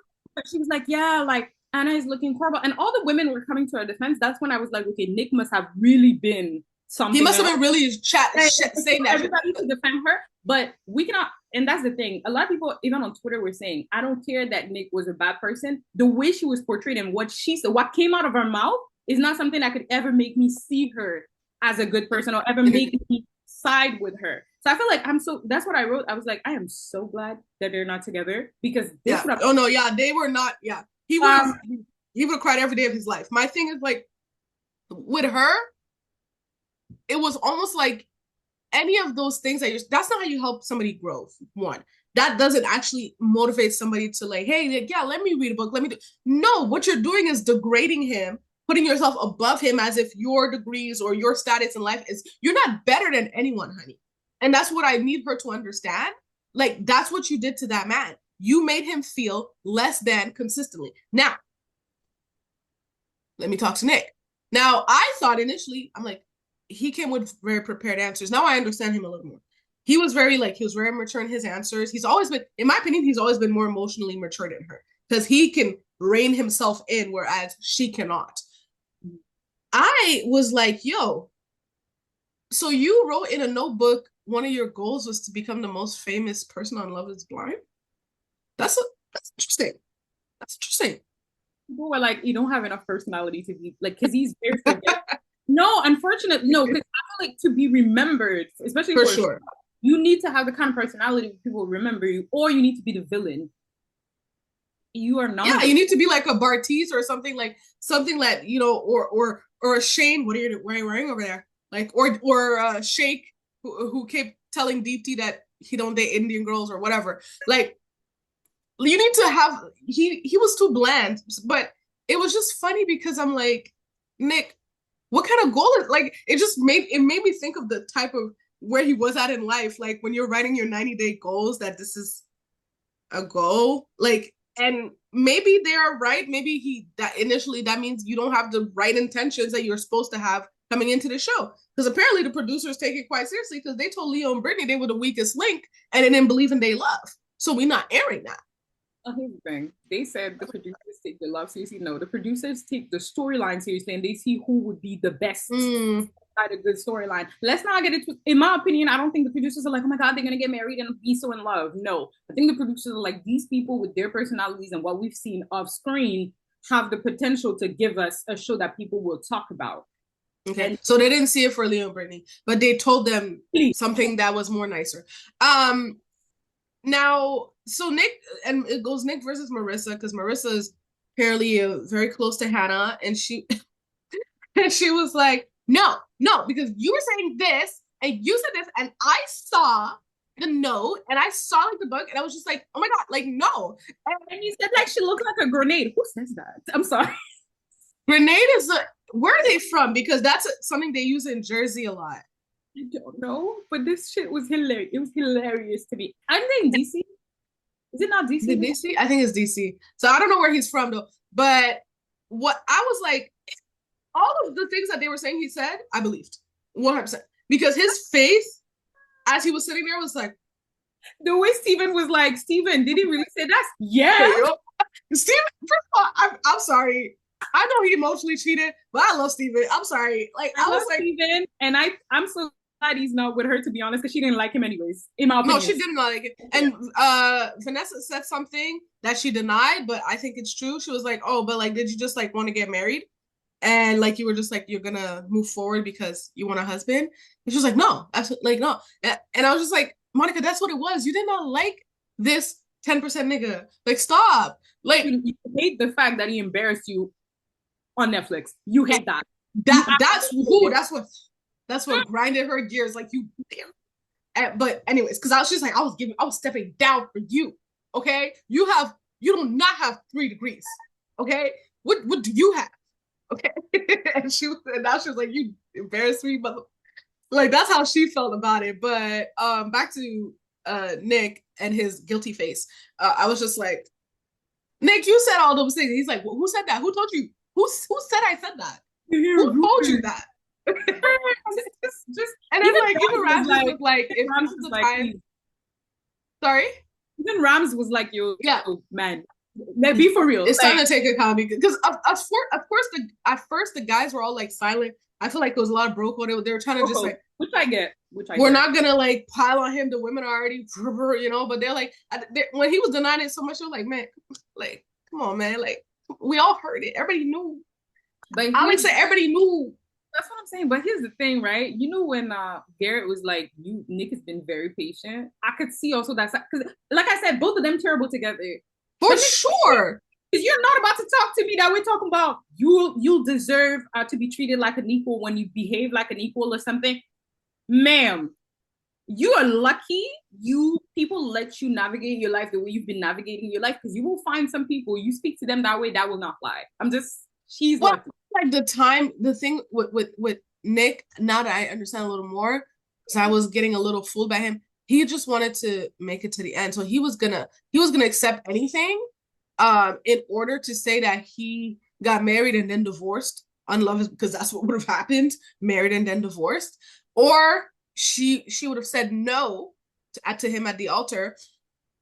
S2: she was like, yeah, like Anna is looking horrible. And all the women were coming to her defense. That's when I was like, okay, Nick must have really been something.
S1: He must have been really saying that.
S2: Everybody to defend her. But we cannot, and that's the thing. A lot of people, even on Twitter, were saying, I don't care that Nick was a bad person. The way she was portrayed and what she said, what came out of her mouth is not something that could ever make me see her as a good person or ever make me side with her. So I feel like that's what I wrote. I was like, I am so glad that they're not together because this
S1: oh no, yeah, they were not. Yeah. He would have cried every day of his life. My thing is like, with her, it was almost like any of those things that's not how you help somebody grow. One, that doesn't actually motivate somebody to like, hey, yeah, let me read a book. No, what you're doing is degrading him, putting yourself above him as if your degrees or your status in life you're not better than anyone, honey. And that's what I need her to understand. Like, that's what you did to that man. You made him feel less than consistently. Now, let me talk to Nick. Now, I thought initially, I'm like, he came with very prepared answers. Now I understand him a little more. He was very mature in his answers. He's always been, in my opinion, he's always been more emotionally mature than her because he can rein himself in, whereas she cannot. I was like, yo, so you wrote in a notebook, one of your goals was to become the most famous person on Love is Blind? That's interesting. That's interesting.
S2: People were like, you don't have enough personality to be like, because he's very forgetful. No, unfortunately, no, because I feel like to be remembered, especially
S1: for sure,
S2: you need to have the kind of personality where people remember you, or you need to be the villain. You are not.
S1: Yeah, you need to be like a Bartiz or something like you know, or a Shane. What are you wearing over there? Like or Shake who kept telling Deepti that he don't date Indian girls or whatever. Like you need to have he was too bland, but it was just funny because I'm like, Nick, what kind of goal is like it made me think of the type of where he was at in life, like when you're writing your 90-day goals, that this is a goal, like, and maybe they're right. Maybe initially that means you don't have the right intentions that you're supposed to have coming into the show, because apparently the producers take it quite seriously because they told Leo and Brittany they were the weakest link and they didn't believe in their love, so we're not airing that.
S2: Here's the thing. They said the producers take the love seriously. No, the producers take the storyline seriously and they see who would be the best a good storyline. Let's not get into. In my opinion, I don't think the producers are like, oh my god, they're gonna get married and be so in love. No, I think the producers are like, these people with their personalities and what we've seen off screen have the potential to give us a show that people will talk about.
S1: Okay,
S2: And
S1: so they didn't see it for Leo and Brittany, but they told them
S2: please,
S1: something that was more nicer. Now, so Nick, and it goes Nick versus Marissa, because Marissa is apparently very close to Hannah, and she and she was like, no, no, because you were saying this and you said this, and I saw the note and I saw like the book, and I was just like, oh my god, like no.
S2: and you said like she looked like a grenade. Who says that? I'm sorry.
S1: Grenade is where are they from? Because that's something they use in Jersey a lot.
S2: I don't know, but this shit was hilarious. It was hilarious to me. I think DC. Is it not DC?
S1: Is it DC? I think it's DC. So I don't know where he's from though. But what I was like, all of the things that they were saying he said, I believed 100%. Because his face as he was sitting there was like,
S2: the way Steven was like, Steven, did he really say that? Yeah.
S1: Steven, first of all, I'm sorry. I know he emotionally cheated, but I love Steven. I'm sorry. Like I was like
S2: Steven, and I'm so glad he's not with her, to be honest, because she didn't like him anyways. In my opinion.
S1: No, she did not like it. And Vanessa said something that she denied, but I think it's true. She was like, "Oh, but like, did you just like want to get married?" And like you were just like you're gonna move forward because you want a husband. And she was like, "No, that's like no." And I was just like, Monica, that's what it was. You did not like this 10% nigga. Like, stop. Like,
S2: you hate the fact that he embarrassed you on Netflix. You hate that.
S1: That's what grinded her gears. Like you, but anyways, because I was just like, I was stepping down for you. Okay, you do not have 3 degrees. Okay, what do you have? Okay, and now she was like, you embarrassed me, but like that's how she felt about it. But back to Nick and his guilty face. I was just like, Nick, you said all those things. He's like, well, who said that? Who told you? Who said I said that? Who told you that? just and then like even Rams was like if Rams was the time. Sorry?
S2: Even Rams was like, yeah, man. Let's be for real.
S1: It's time to take accountability because of course at first the guys were all like silent. I feel like there was a lot of broke. They were trying to just like,
S2: which I get.
S1: We're not gonna like pile on him. The women are already, you know. But they're like, when he was denying it so much, they were like, man, like, come on, man, like we all heard it. Everybody knew. Like Alex said, everybody knew.
S2: That's what I'm saying. But here's the thing, right? You know when Garrett was like, Nick has been very patient. I could see also that because, like I said, both of them terrible together.
S1: For sure.
S2: Because you're not about to talk to me that we're talking about you'll deserve to be treated like an equal when you behave like an equal or something. Ma'am, you are lucky people let you navigate your life the way you've been navigating your life, because you will find some people, you speak to them that way, that will not fly. She's lucky.
S1: Like the thing with Nick, now that I understand a little more, because I was getting a little fooled by him. He just wanted to make it to the end. So he was gonna accept anything in order to say that he got married and then divorced, unloved, because that's what would have happened, married and then divorced. Or she would have said no to him at the altar,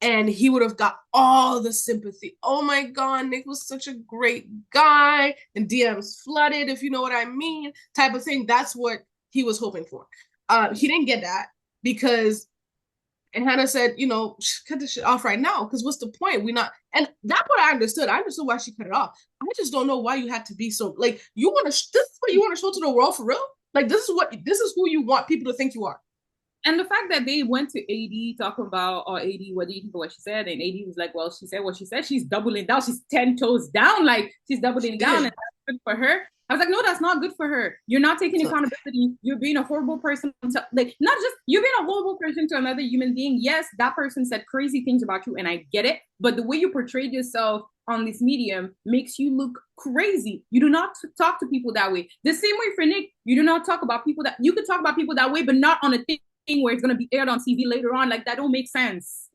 S1: and he would have got all the sympathy. Oh my God, Nick was such a great guy, and DMs flooded, if you know what I mean, type of thing. That's what he was hoping for. He didn't get that because, and Hannah said, you know, cut this shit off right now, because what's the point? And that's what I understood. I understood why she cut it off. I just don't know why you had to be so, like, this is what you want to show to the world for real? Like, this is who you want people to think you are.
S2: And the fact that they went to AD talking about, AD, what do you think of what she said? And AD was like, well, she said what she said. She's doubling down. She's 10 toes down. Like, she's doubling down, and that's good for her. I was like, no, that's not good for her. You're not taking accountability. You're being a horrible person. Like, not just, you're being a horrible person to another human being. Yes, that person said crazy things about you, and I get it. But the way you portrayed yourself on this medium makes you look crazy. You do not talk to people that way. The same way for Nick, you do not talk about people that, you could talk about people that way, but not on a thing where it's going to be aired on TV later on. Like, that don't make sense.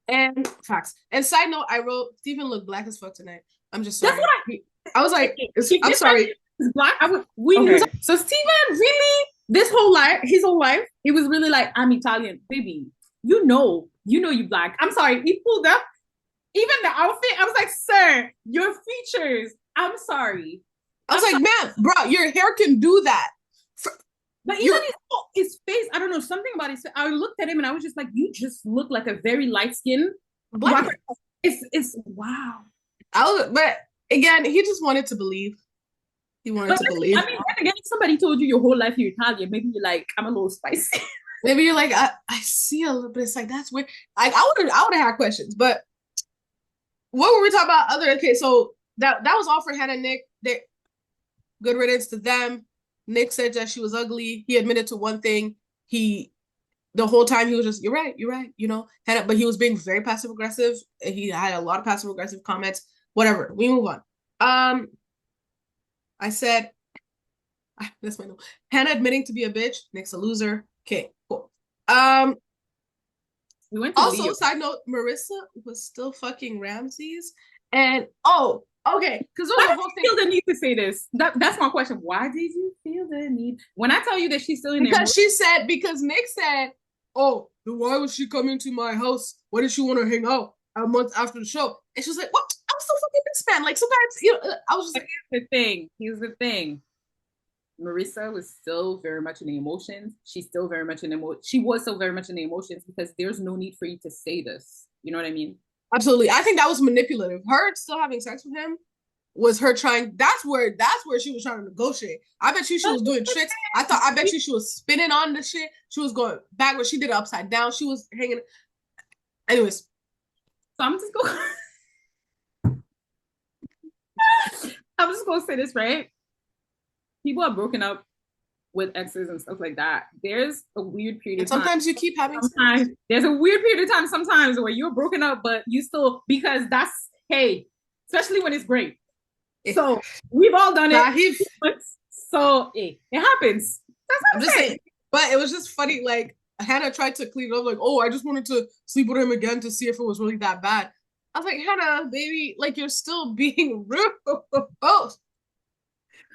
S1: And facts. And side note, I wrote, Steven looked black as fuck tonight. I'm just sorry. That's what I was like, I'm sorry.
S2: Black. Knew. So Steven really, his whole life, he was really like, I'm Italian, baby. You know you black. I'm sorry. He pulled up even the outfit. I was like, sir, your features. I'm sorry.
S1: I was like, man, bro, your hair can do that.
S2: But even
S1: You're
S2: his face, I don't know, something about his face. I looked at him and I was just like, you just look like a very light skinned
S1: black
S2: black.
S1: man.
S2: It's wow.
S1: But again, he just wanted to believe. He wanted
S2: But
S1: to believe.
S2: I mean, then again, if somebody told you your whole life you're Italian, maybe you're like, I'm a little spicy.
S1: Maybe you're like, I see a little bit. It's like that's weird. Like I would have had questions, but what were we talking about? Okay, so that was all for Hannah and Nick. They good riddance to them. Nick said that she was ugly. He admitted to one thing. He the whole time he was just, you're right, Hannah, but he was being very passive aggressive. He had a lot of passive aggressive comments. Whatever. We move on. I said that's my note. Hannah admitting to be a bitch. Nick's a loser. Okay, cool.
S2: We went to
S1: Also,
S2: Leo.
S1: side note, Marissa was still fucking Ramses. And oh, okay, because
S2: why did you feel the need to say this? That's my question. Why did you feel the need? When I tell you that she's still in there,
S1: because Nick said, oh, why was she coming to my house? Why did she want to hang out a month after the show? And she was like, what? I'm still fucking this man. Like sometimes, I was just like,
S2: here's the thing. Marissa was still very much in the emotions. She's still very much in she was still very much in the emotions because there's no need for you to say this. You know what I mean?
S1: Absolutely. I think that was manipulative. Her still having sex with him was her trying. That's where she was trying to negotiate. I bet you she was doing tricks. I bet you she was spinning on the shit. She was going backwards. She did it upside down. She was hanging. Anyways.
S2: So I'm just going I'm just gonna say this, right? People are broken up with exes and stuff like that. There's a weird period of time.
S1: Sometimes you keep having
S2: sex. There's a weird period of time sometimes where you're broken up, but you still, because that's, hey, especially when it's great. So we've all done it. So it happens. That's what I'm just saying.
S1: But it was just funny. Like Hannah tried to clean it up. Like, oh, I just wanted to sleep with him again to see if it was really that bad. I was like, Hannah, baby, like you're still being rude.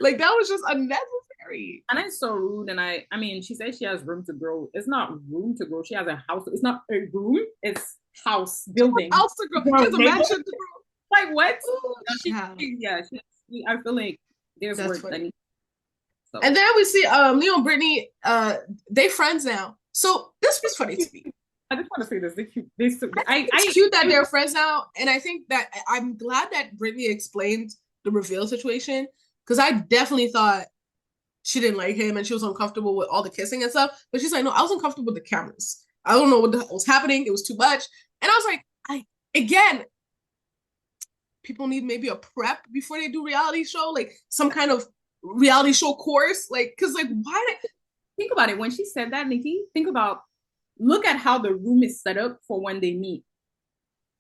S1: Like that was just unnecessary.
S2: And it's so rude. And I mean, she says she has room to grow. It's not room to grow. She has a house. It's not a room. It's house building.
S1: House to grow. She has a mansion to grow.
S2: Like what? I feel like there's work that needs.
S1: So. And then we see Leo and Brittany. They friends now. So this was funny to me.
S2: I just want to say this.
S1: It's cute that they're friends now, and I think that I'm glad that Brittany explained the reveal situation. Because I definitely thought she didn't like him and she was uncomfortable with all the kissing and stuff. But she's like, no, I was uncomfortable with the cameras. I don't know what was happening. It was too much. And I was like, again, people need maybe a prep before they do reality show, like some kind of reality show course. Like, because like, why?
S2: Think about it. When she said that, Nikki, look at how the room is set up for when they meet.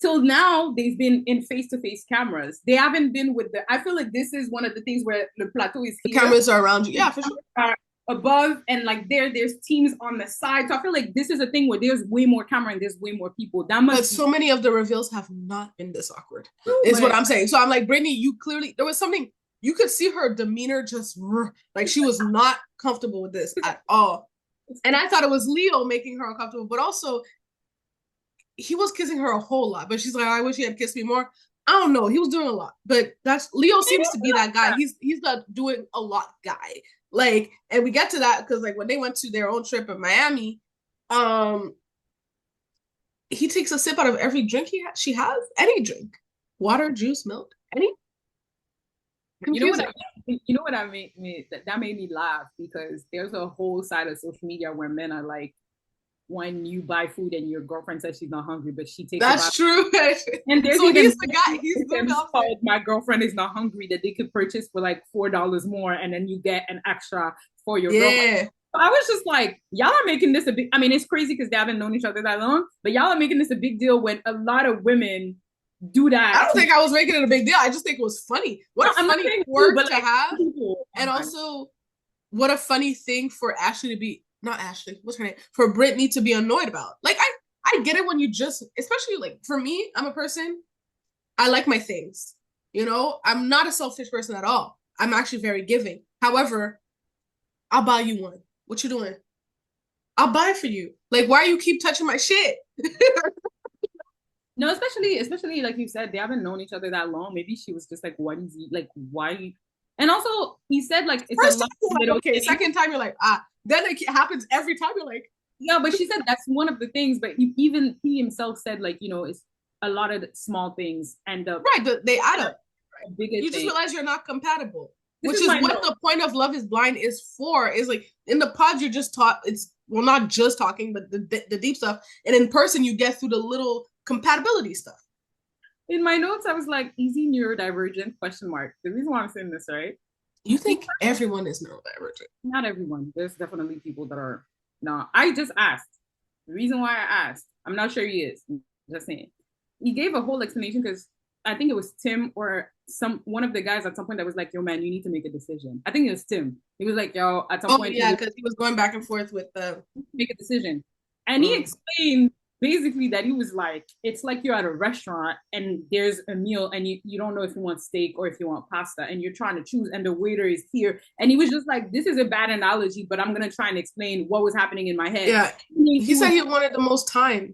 S2: Till now, they've been in face-to-face cameras. They haven't been with I feel like this is one of the things where the plateau is here.
S1: The cameras are around you. Yeah, for sure.
S2: Are above and like there's teams on the side. So I feel like this is a thing where there's way more camera and there's way more people.
S1: But so many of the reveals have not been this awkward. Is what I'm saying. So I'm like, Brittany, you clearly, there was something, you could see her demeanor just, like she was not comfortable with this at all. And I thought it was Leo making her uncomfortable, but also he was kissing her a whole lot, but she's like, I wish he had kissed me more. I don't know. He was doing a lot, but Leo seems to be that guy. He's the doing a lot guy. Like, and we get to that because like when they went to their own trip in Miami, he takes a sip out of every drink she has, any drink, water, juice, milk, any.
S2: Confusing. You know what I mean? That made me laugh because there's a whole side of social media where men are like, when you buy food and your girlfriend says she's not hungry, but she takes.
S1: That's true.
S2: And there's
S1: so he's the guy. He's
S2: the my girlfriend is not hungry that they could purchase for like $4 more, and then you get an extra for your girlfriend. So I was just like, y'all are making this a big. I mean, it's crazy because they haven't known each other that long, but y'all are making this a big deal when a lot of women do that.
S1: I don't think I was making it a big deal. I just think it was funny. What a funny word to have, and also what a funny thing for Ashley to be. Not Ashley, what's her name? For Brittany to be annoyed about. Like, I get it when you just, especially like for me, I'm a person, I like my things. You know, I'm not a selfish person at all. I'm actually very giving. However, I'll buy you one. What you doing? I'll buy it for you. Like, why you keep touching my shit?
S2: No, especially like you said, they haven't known each other that long. Maybe she was just like, what is he like? Why? And also, he said like it's
S1: first a lot. Okay, second time you're like, then it happens every time. You're like,
S2: Yeah, but she said that's one of the things. But even he himself said, like, it's a lot of the small things end up
S1: right, they add up.
S2: a bigger
S1: You just
S2: thing.
S1: realize you're not compatible,
S2: This
S1: which
S2: is
S1: is
S2: my
S1: what
S2: note.
S1: the point of Love is Blind is for. Is like in the pod you're just taught, it's well not just talking, but the deep stuff, and in person you get through the little compatibility stuff.
S2: In my notes, I was like, easy neurodivergent question mark. The reason why I'm saying this, right?
S1: You think everyone is neurodivergent?
S2: Not everyone. There's definitely people that are not. I just asked. The reason why I asked, I'm not sure he is. I'm just saying. He gave a whole explanation because I think it was Tim or one of the guys at some point that was like, "Yo, man, you need to make a decision." I think it was Tim. He was like, "Yo," at some
S1: Oh
S2: point,
S1: yeah, because he was going back and forth with the
S2: make a decision, and he explained basically that he was like, it's like you're at a restaurant and there's a meal and you don't know if you want steak or if you want pasta and you're trying to choose and the waiter is here. And he was just like, this is a bad analogy, but I'm going to try and explain what was happening in my head.
S1: Yeah. He said he wanted the most time.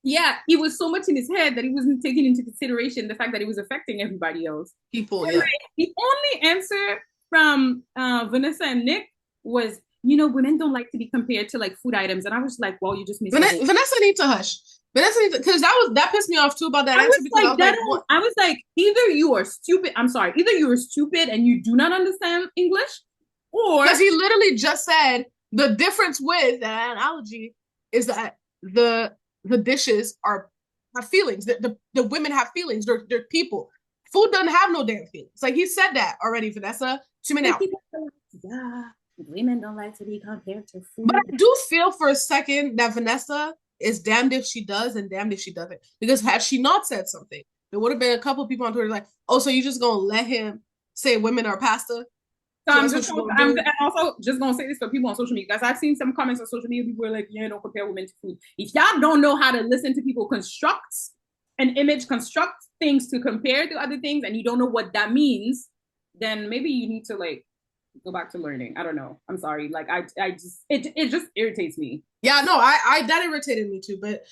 S2: Yeah, he was so much in his head that he wasn't taking into consideration the fact that it was affecting everybody else.
S1: People,
S2: and
S1: yeah.
S2: Like, the only answer from Vanessa and Nick was, women don't like to be compared to like food items. And I was like, well, you just missed
S1: Vanessa needs to hush. Vanessa needs to, because that pissed me off too about that answer because
S2: I was like, either you are stupid. I'm sorry, either you are stupid and you do not understand English, or
S1: because he literally just said the difference with that analogy is that the dishes have feelings. The women have feelings. They're people. Food doesn't have no damn feelings. Like he said that already, Vanessa. To me now.
S2: Yeah, women don't like to be compared to food.
S1: But I do feel for a second that Vanessa is damned if she does and damned if she doesn't. Because had she not said something, there would have been a couple of people on Twitter like, oh, so you just gonna let him say women are pasta?
S2: So I'm also just gonna say this for people on social media, because I've seen some comments on social media. People are like, "Yeah, don't compare women to food." If y'all don't know how to listen to people construct an image, construct things to compare to other things, and you don't know what that means, then maybe you need to like go back to learning. I don't know. I'm sorry. Like I just it just irritates me.
S1: Yeah, no, I that irritated me too. But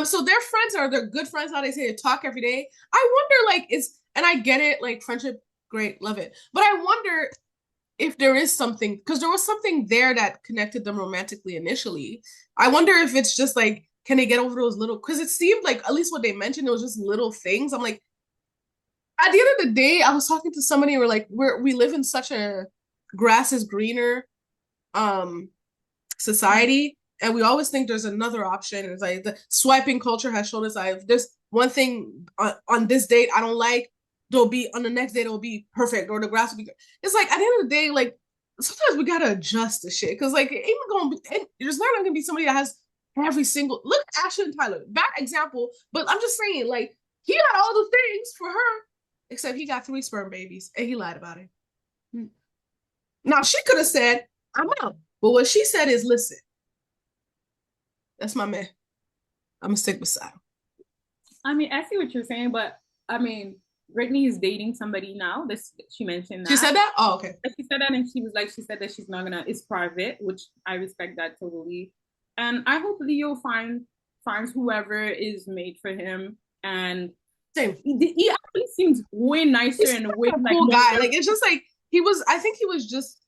S1: so their friends are they're good friends. How they say they talk every day. I wonder like and I get it, like friendship, great, love it. But I wonder if there is something, because there was something there that connected them romantically initially. I wonder if it's just like, can they get over those little, because it seemed like, at least what they mentioned, it was just little things. I'm like, at the end of the day, I was talking to somebody, we're like, we live in such a grass is greener society, and we always think there's another option. And it's like the swiping culture has shown us like, if there's one thing on this date I don't like, there'll be on the next day it'll be perfect or the grass will be good. It's like at the end of the day, like sometimes we gotta adjust the shit because like it ain't gonna be, there's not gonna be somebody that has every single look at Ashley and Tyler, bad example, but I'm just saying like he got all the things for her except he got 3 sperm babies and he lied about it. Now she could have said I'm out, but what she said is, listen, that's my man, I'm gonna stick beside him.
S2: I mean, I see what you're saying, but I mean, Brittany is dating somebody now. This she mentioned that.
S1: She said that? Oh, okay.
S2: She said that, and she said that she's not gonna. It's private, which I respect that totally. And I hope Leo finds whoever is made for him. And
S1: same.
S2: He actually seems way nicer and way
S1: like cool guy. Like it's just like he was. I think he was just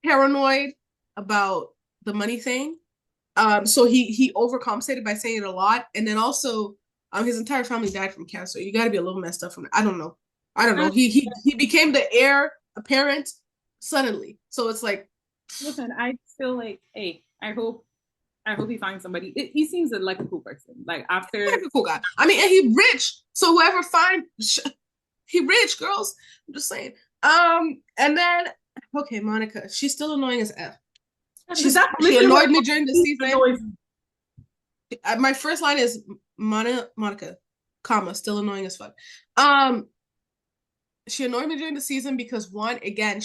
S1: paranoid about the money thing. So he overcompensated by saying it a lot, and then also his entire family died from cancer. You got to be a little messed up from it. I don't know. He became the heir apparent suddenly. So it's like,
S2: listen, I feel like, hey, I hope he finds somebody. He seems like a cool person. Like after
S1: like a cool guy. I mean, and he rich. So whoever finds, he rich, girls. I'm just saying. And then okay, Monica, she's still annoying as F. She annoyed me during the season. My first line is Monica, comma, still annoying as fuck. She annoyed me during the season because one, again,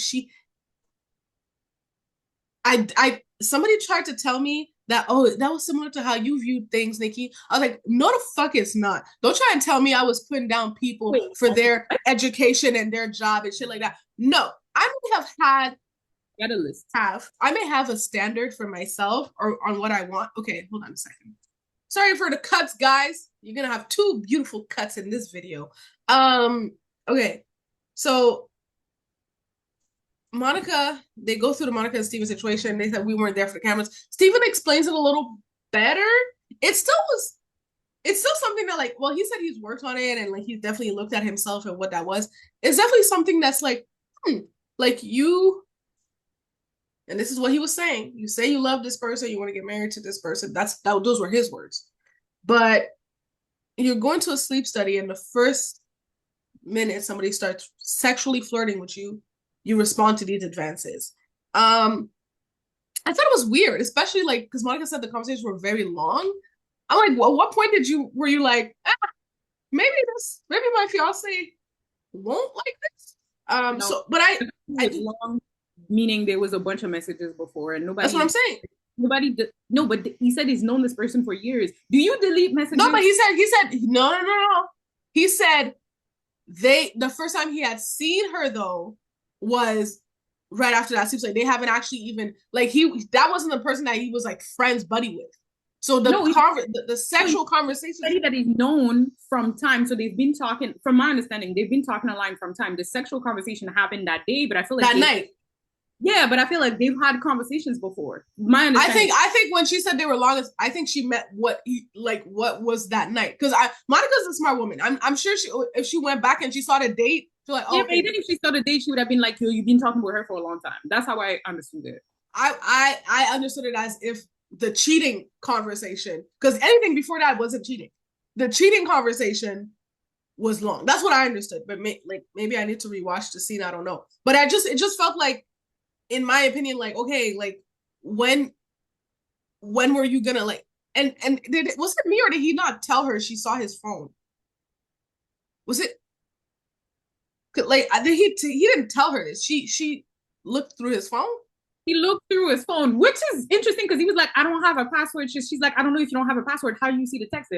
S1: somebody tried to tell me that, oh, that was similar to how you viewed things, Nikki. I was like, no, the fuck it's not. Don't try and tell me I was putting down people for their education and their job and shit like that. No, I may have had I may have a standard for myself or on what I want. Okay, hold on a second. Sorry for the cuts, guys. You're gonna have 2 beautiful cuts in this video. Okay, so Monica, they go through the Monica and Steven situation. They said we weren't there for the cameras. Steven explains it a little better. It still was, it's still something that like, well, he said he's worked on it and like he's definitely looked at himself and what that was. It's definitely something that's like, like you, and this is what he was saying. You say you love this person, you want to get married to this person. Those were his words. But you're going to a sleep study, and the first minute somebody starts sexually flirting with you, you respond to these advances. I thought it was weird, especially like because Monica said the conversations were very long. I'm like, well, what point were you like, maybe my fiance won't like this?
S2: No,
S1: So but I did,
S2: long, meaning there was a bunch of messages before and
S1: that's what I'm
S2: nobody
S1: saying.
S2: no, but he said he's known this person for years. Do you delete
S1: No, but
S2: messages?
S1: he said no. He said the first time he had seen her though was right after that seems like they haven't actually even like that wasn't the person that he was like friends buddy with. So
S2: No,
S1: the sexual conversations
S2: that he's known from time. So they've been talking, from my understanding, they've been talking online from time. The sexual conversation happened that day, but I feel like
S1: that night.
S2: yeah, but I feel like they've had conversations before. My understanding.
S1: I think when she said they were long, I think she meant what was that night because Monica's a smart woman. I'm sure if she went back and she saw the date, she's like, oh,
S2: Yeah, but
S1: okay.
S2: even if she saw the date, she would have been like, yo, you've been talking with her for a long time. That's how I understood it.
S1: I understood it as if the cheating conversation, because anything before that wasn't cheating. The cheating conversation was long. That's what I understood. But maybe I need to rewatch the scene. I don't know. But it just felt like, in my opinion, like okay, like when were you gonna like was it me or did he not tell her she saw his phone? Was it like he didn't tell her this? She looked through his phone.
S2: He looked through his phone, which is interesting because he was like, I don't have a password. She's like, I don't know if you don't have a password. How do you see the text?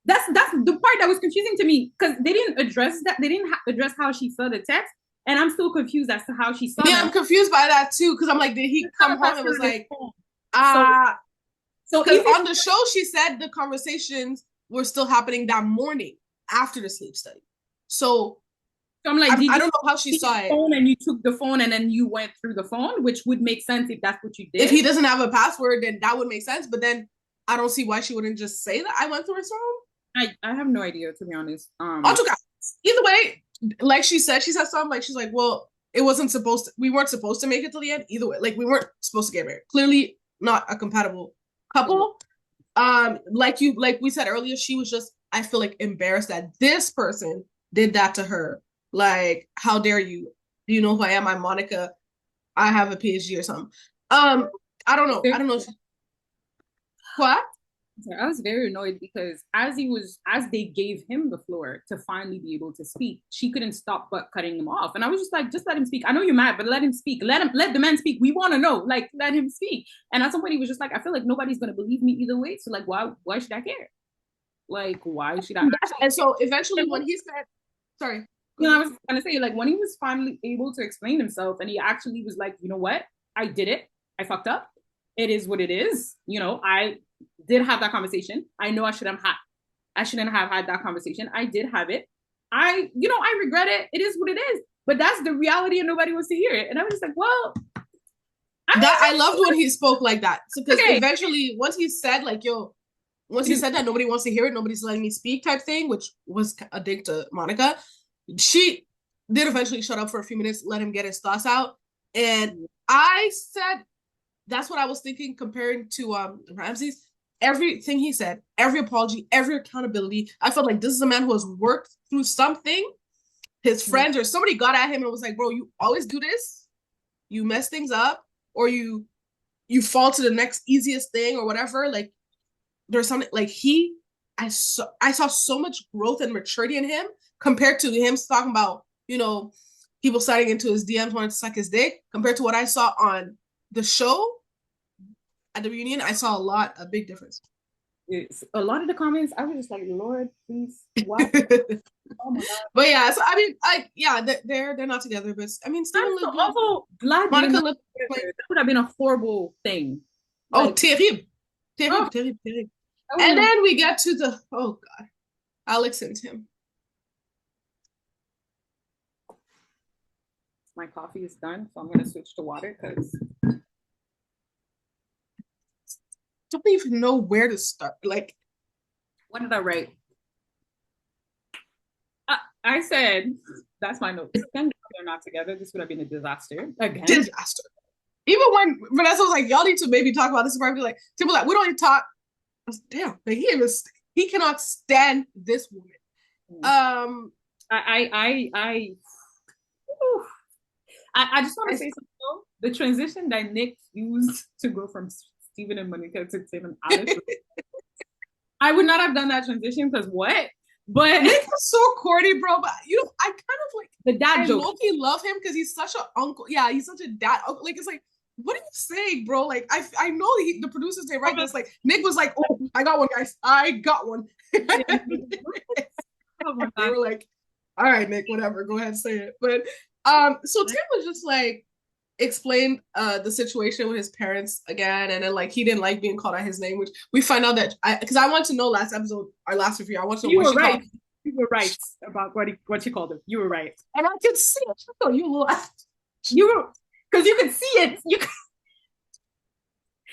S2: That's the part that was confusing to me because they didn't address that. They didn't address how she saw the text, and I'm still confused as to how she saw.
S1: Yeah, I'm confused by that too because I'm like, did he come home and was like, so because on the show she said the conversations were still happening that morning after the sleep study. So
S2: I'm like,
S1: I don't know how she saw it.
S2: Phone and you took the phone and then you went through the phone, which would make sense if that's what you did.
S1: If he doesn't have a password, then that would make sense. But then I don't see why she wouldn't just say that I went through his phone.
S2: I have no idea, to be honest.
S1: Either way, like she said something like she's like, well, it wasn't supposed to. We weren't supposed to make it to the end. Either way, like we weren't supposed to get married. Clearly, not a compatible couple. Like we said earlier, she was just I feel like embarrassed that this person did that to her. Like, how dare you? Do you know who I am? I'm Monica. I have a PhD or something. I don't know. I don't know. What?
S2: I was very annoyed because as they gave him the floor to finally be able to speak, she couldn't stop but cutting him off. And I was just like, just let him speak. I know you're mad, but let him speak. Let the man speak. We want to know. Like, let him speak. And at some point he was just like, I feel like nobody's gonna believe me either way. So like, why should I care? Like, why should I?
S1: And so eventually when he said, sorry.
S2: You know, I was gonna say, like, when he was finally able to explain himself and he actually was like, you know what? I did it. I fucked up. It is what it is. You know, I did have that conversation. I know I shouldn't have had that conversation. I did have it. I regret it. It is what it is. But that's the reality and nobody wants to hear it. And I was just like, well,
S1: I loved when he spoke like that. So because eventually once he said like, yo, once he said that nobody wants to hear it, nobody's letting me speak type thing, which was a dig to Monica, she did eventually shut up for a few minutes, let him get his thoughts out. And I said that's what I was thinking comparing to Ramsey's. Everything he said, every apology, every accountability, I felt like this is a man who has worked through something. His friends or somebody got at him and was like, bro, you always do this. You mess things up or you fall to the next easiest thing or whatever. Like there's something like I saw so much growth and maturity in him compared to him talking about, people sliding into his DMs wanting to suck his dick compared to what I saw on the show at the reunion. I saw a big difference.
S2: It's, a lot of the comments, I was just like, Lord, please, what?
S1: Oh my God. But yeah, so I mean, they're not together, but I mean, still
S2: I'm so awful. Glad Monica looked like that would have been a horrible thing.
S1: Oh, terrible. Terrible. And then we get to oh God, Alex and Tim.
S2: My coffee is done, so I'm gonna switch to water because
S1: don't even know where to start. Like,
S2: what did I write? I said that's my notes. Thank God they're not together. This would have been a disaster again.
S1: Disaster. Even when Vanessa was like, "Y'all need to maybe talk about this," probably like Tim was like, "We don't even talk." I was, damn, like he cannot stand this woman. Um,
S2: I I just want to say something though. The transition that Nick used to go from Stephen and Monica to Tim and Alex, I would not have done that transition because what? But
S1: Nick was so corny, bro. But I kind of like
S2: the dad joke.
S1: Loki love him because he's such an uncle. Yeah, he's such a dad. Like it's like, what are you saying, bro? Like I know the producers they write this. Like Nick was like, oh, I got one, guys. I got one. They were like, all right, Nick, whatever. Go ahead, say it. But so Tim was just like explained the situation with his parents again, and then like he didn't like being called out his name, which we find out that because I want to know last episode, our last review, I want to know
S2: you
S1: what
S2: were
S1: she
S2: right.
S1: called.
S2: You were right about what you called him. You were right,
S1: and I could see it. Oh, you little
S2: you were because you could see it. You could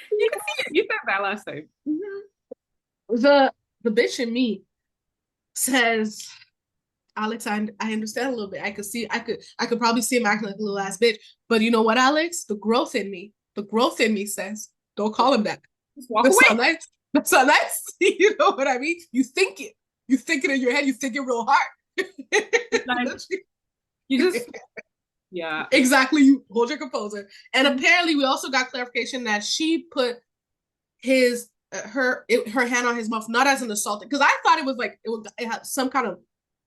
S2: see it. You said that last time.
S1: Mm-hmm. The bitch in me says, Alex, I understand a little bit. I could probably see him acting like a little ass bitch. But you know what, Alex? The growth in me says, don't call him that.
S2: Just walk
S1: That's
S2: away.
S1: not nice. That's not nice. You know what I mean? You think it. You think it in your head. You think it real hard.
S2: Like, you just, yeah.
S1: Exactly. You hold your composure. And apparently, we also got clarification that she put her hand on his mouth, not as an assault, because I thought it was like it had some kind of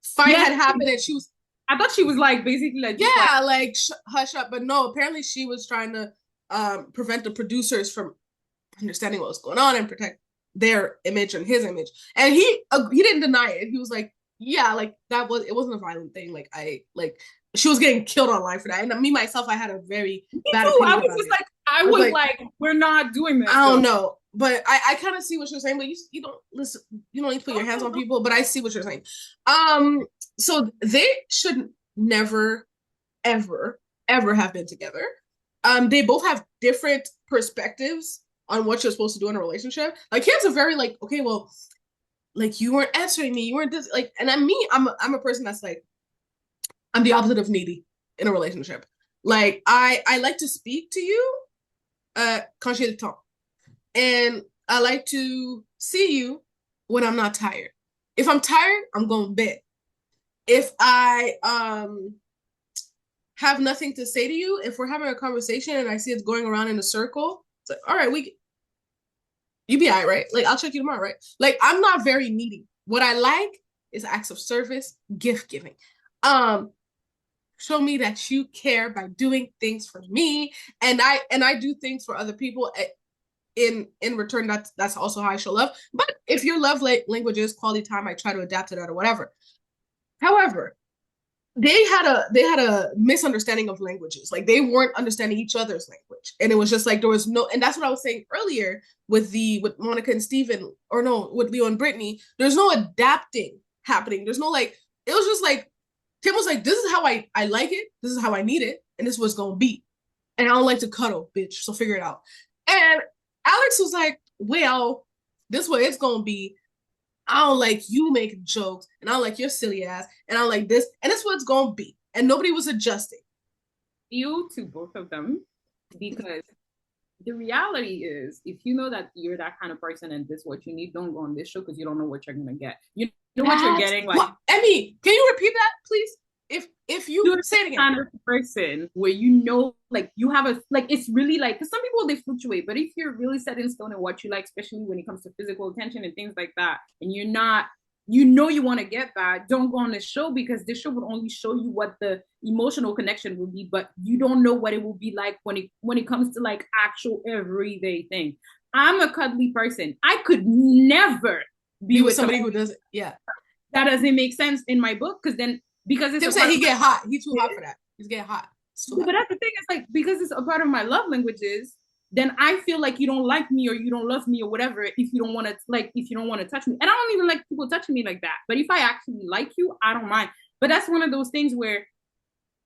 S1: fight had happened, and she was.
S2: I thought she was like basically like
S1: yeah, like hush up, but no. Apparently, she was trying to prevent the producers from understanding what was going on and protect their image and his image. And he didn't deny it. He was like, yeah, like it wasn't a violent thing. Like she was getting killed online for that. And me myself, I had a very bad opinion.
S2: I was just like, I was like, we're not doing this.
S1: I don't know. But I kind of see what you're saying, but you don't listen, you don't need to put your hands on people, but I see what you're saying. So they should never, ever, ever have been together. They both have different perspectives on what you're supposed to do in a relationship. Like Kim's a very like, okay, well, like you weren't answering me, you weren't this like, and I'm a person that's like, I'm the opposite of needy in a relationship. Like I like to speak to you, quand j'ai le temps. And I like to see you when I'm not tired. If I'm tired, I'm going to bed. If I have nothing to say to you, if we're having a conversation and I see it's going around in a circle, it's like, all right, you be all right? Like, I'll check you tomorrow, right? Like, I'm not very needy. What I like is acts of service, gift giving. Show me that you care by doing things for me, and I do things for other people. In return, that's also how I show love. But if your love language is quality time, I try to adapt to that or whatever. However, they had a misunderstanding of languages. Like they weren't understanding each other's language, and it was just like there was no. And that's what I was saying earlier with Monica and Steven, or no, with Leo and Brittany. There's no adapting happening. There's no like. It was just like Tim was like, "This is how I like it. This is how I need it, and this is what's gonna be." And I don't like to cuddle, bitch. So figure it out. And Alex was like, well, this way it's gonna be. I don't like you making jokes, and I don't like your silly ass, and I don't like this, and that's what it's gonna be. And nobody was adjusting.
S2: You to both of them, because the reality is, if you know that you're that kind of person and this is what you need, don't go on this show because you don't know what you're gonna get. You know what you're getting. Like, what?
S1: Emmy, can you repeat that, please? If you
S2: you're
S1: say it again.
S2: Kind of person where you know, like you have a like it's really like because some people they fluctuate, but if you're really set in stone in what you like, especially when it comes to physical attention and things like that, and you're not, you know, you want to get that, don't go on this show because this show would only show you what the emotional connection will be, but you don't know what it will be like when it comes to like actual everyday thing. I'm a cuddly person. I could never be with
S1: somebody who doesn't. Yeah,
S2: that doesn't make sense in my book because it's
S1: Tim said he get hot. He's too hot for that. He's getting hot.
S2: But that's the thing. It's like because it's a part of my love languages. Then I feel like you don't like me or you don't love me or whatever if you don't want to touch me. And I don't even like people touching me like that. But if I actually like you, I don't mind. But that's one of those things where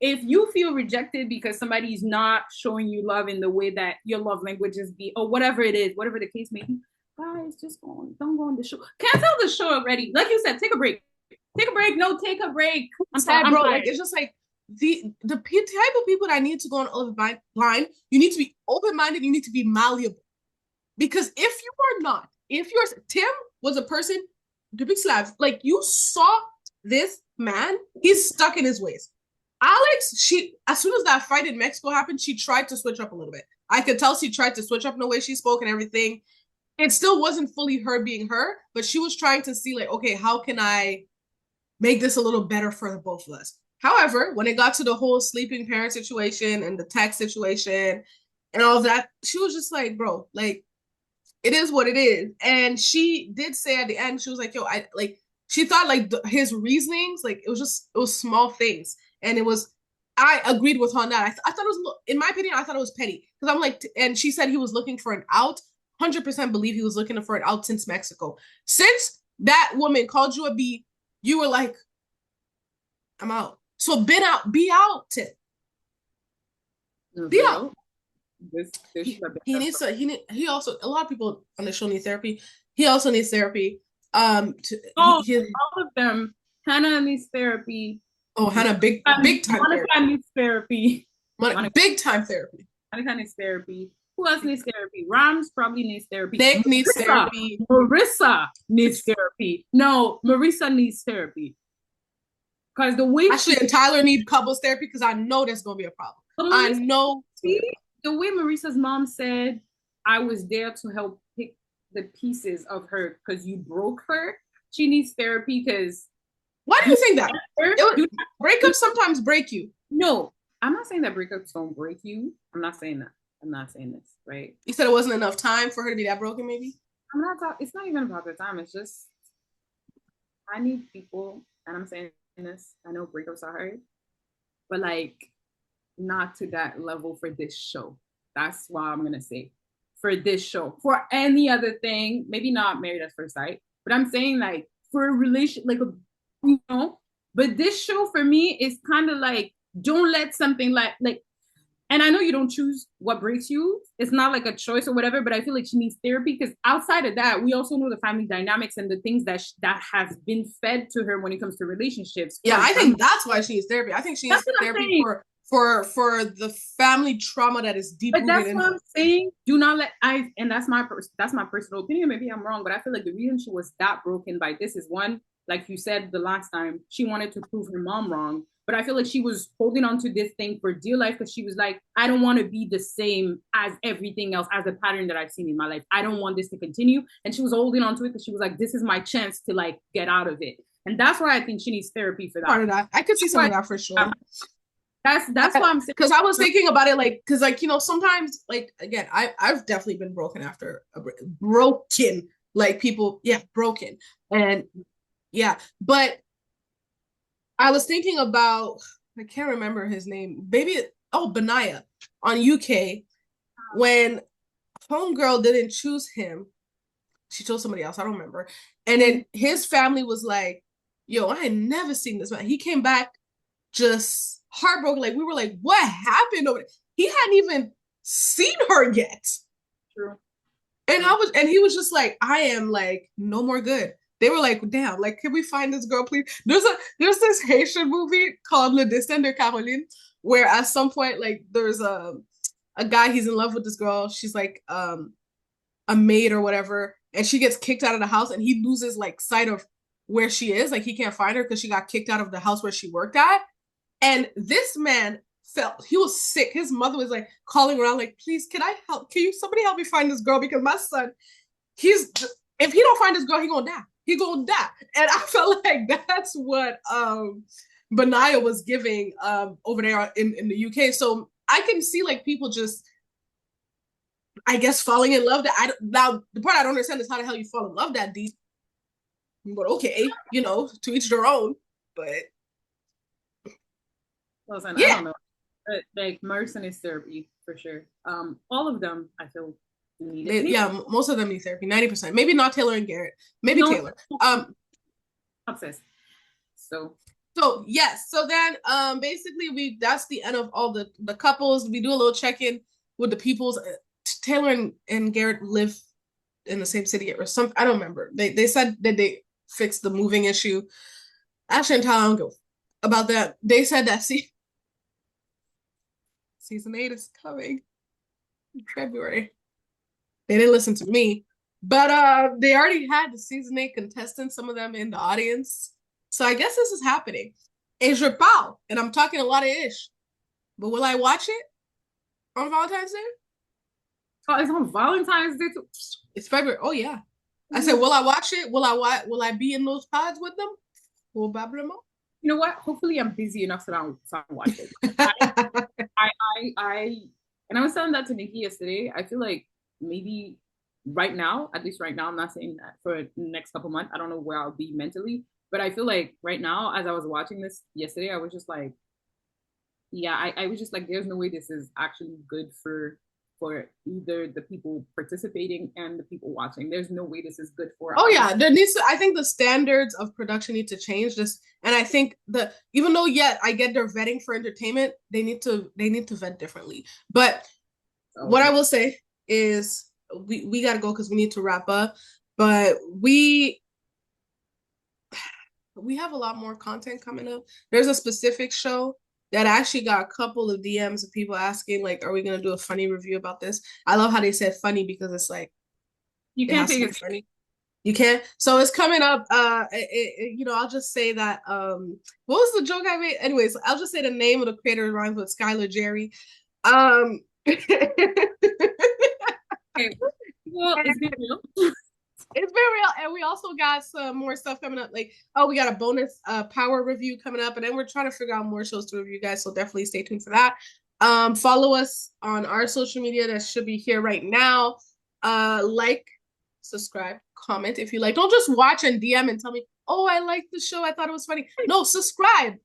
S2: if you feel rejected because somebody's not showing you love in the way that your love language is be, or whatever it is, whatever the case may be, guys, just don't go on the show. Cancel the show already. Like you said, take a break. Take a break. No, take a break.
S1: I'm sorry, bro. Like it's just like the type of people that need to go on open blind. You need to be open minded. You need to be malleable. Because if you are not, if you're Tim was a person, the big slabs, like you saw this man, he's stuck in his ways. Alex, she as soon as that fight in Mexico happened, she tried to switch up a little bit. I could tell she tried to switch up in the way she spoke and everything. It still wasn't fully her being her, but she was trying to see like, okay, how can I make this a little better for the both of us? However, when it got to the whole sleeping parent situation and the text situation and all of that, she was just like, bro, like it is what it is. And she did say at the end, she was like, yo, I like, she thought like his reasonings, like it was small things. And it was, I agreed with her on that. I thought it was, in my opinion, I thought it was petty. Because I'm like, and she said he was looking for an out. 100% believe he was looking for an out since Mexico. Since that woman called you a B, you were like, I'm out. So be out, Tim. Be out. He also, a lot of people on the show need therapy. He also needs therapy.
S2: All of them. Hannah needs therapy.
S1: Oh, Hannah, big time
S2: Monica therapy. Needs therapy.
S1: Monica, big time therapy.
S2: Monica needs therapy. Who else needs therapy? Rams probably needs therapy.
S1: Nick needs therapy.
S2: Marissa needs therapy. No, Marissa needs therapy. Because the way
S1: Ashley and Tyler need couples therapy because I know there's going to be a problem. I know.
S2: See, the way Marissa's mom said, I was there to help pick the pieces of her because you broke her. She needs therapy because.
S1: Why do you think that? Breakups sometimes break you.
S2: No, I'm not saying that breakups don't break you. I'm not saying that. I'm not saying this, right?
S1: You said it wasn't enough time for her to be that broken, maybe?
S2: I'm not talking, it's not even about the time. It's just, I need people, and I'm saying this, I know breakups are hard, but like, not to that level for this show. That's why I'm going to say, for this show. For any other thing, maybe not Married at First Sight, but I'm saying like, for a relation, like, you know, but this show for me is kind of like, don't let something like, and I know you don't choose what breaks you. It's not like a choice or whatever, but I feel like she needs therapy because outside of that, we also know the family dynamics and the things that that has been fed to her when it comes to relationships.
S1: Yeah, I think that's why she needs therapy. I think she needs therapy for the family trauma that is deep.
S2: But that's what I'm saying. Do not let and that's my personal opinion. Maybe I'm wrong, but I feel like the reason she was that broken by this is one, like you said the last time, she wanted to prove her mom wrong. But I feel like she was holding on to this thing for dear life because she was like, I don't want to be the same as everything else, as a pattern that I've seen in my life. I don't want this to continue. And she was holding on to it because she was like, this is my chance to like get out of it. And that's why I think she needs therapy for that.
S1: Part of that. I could see some of that for sure.
S2: That's why I'm saying.
S1: Because I was thinking about it like, because like, you know, sometimes like, again, I've definitely been broken after broken, like people, yeah, broken. And yeah, but I was thinking about, I can't remember his name, Benaya on UK, when homegirl didn't choose him, she chose somebody else, I don't remember. And then his family was like, yo, I had never seen this man. He came back just heartbroken. Like, we were like, what happened over there? He hadn't even seen her yet.
S2: True.
S1: And he was just like, I am like, no more good. They were like, damn, like, can we find this girl, please? There's this Haitian movie called Le Destin de Caroline, where at some point, like, there's a guy, he's in love with this girl. She's like a maid or whatever, and she gets kicked out of the house, and he loses like sight of where she is. Like, he can't find her because she got kicked out of the house where she worked at. And this man he was sick. His mother was like calling around, like, please, can I help? Somebody help me find this girl? Because my son, if he don't find this girl, he gonna die. He gonna die. And I felt like that's what Benaya was giving over there in the UK. So I can see like people just, I guess, falling in love. Now the part I don't understand is how the hell you fall in love that deep. But okay, you know, to each their own. But
S2: listen, yeah. I don't know. Like Merson is therapy for sure. All of them, I feel.
S1: Yeah, most of them need therapy. 90%. Maybe not Taylor and Garrett. Maybe Taylor.
S2: Obsessed. So
S1: So yes, so then basically we that's the end of all the couples. We do a little check-in with the peoples. Taylor and Garrett live in the same city or something. I don't remember. They said that they fixed the moving issue. Actually, and Tyler, I don't go about that. They said that season 8 is coming in February. They didn't listen to me. But they already had the season 8 contestants, some of them in the audience. So I guess this is happening. Et je parle, and I'm talking a lot of ish. But will I watch it on Valentine's Day?
S2: Oh, it's on Valentine's Day too.
S1: It's February. Oh yeah. I said, will I watch it? Will I be in those pods with them? Probablement.
S2: You know what? Hopefully, I'm busy enough so I can watch it. I, and I was telling that to Nikki yesterday. I feel like maybe right now, at least right now, I'm not saying that for the next couple months. I don't know where I'll be mentally, but I feel like right now, as I was watching this yesterday, I was just like, yeah, I was just like, there's no way this is actually good for either the people participating and the people watching. There's no way this is good for.
S1: Oh yeah, there needs to. I think the standards of production need to change. This, and I think the even though yet I get they're vetting for entertainment, they need to vet differently. But what I will say is we got to go because we need to wrap up. But we have a lot more content coming up. There's a specific show that actually got a couple of DMs of people asking, like, are we gonna do a funny review about this? I love how they said funny because it's like
S2: You
S1: it
S2: can't
S1: has to
S2: take
S1: be
S2: it.
S1: funny. You can't. So it's coming up. I'll just say that. What was the joke I made? Anyways, I'll just say the name of the creator rhymes with Skylar Jerry. It's
S2: Okay. Well, it's been real.
S1: very real, and we also got some more stuff coming up. Like, oh, we got a bonus power review coming up, and then we're trying to figure out more shows to review, guys. So definitely stay tuned for that. Follow us on our social media that should be here right now. Like, subscribe, comment if you like. Don't just watch and DM and tell me, oh, I liked the show. I thought it was funny. No, subscribe.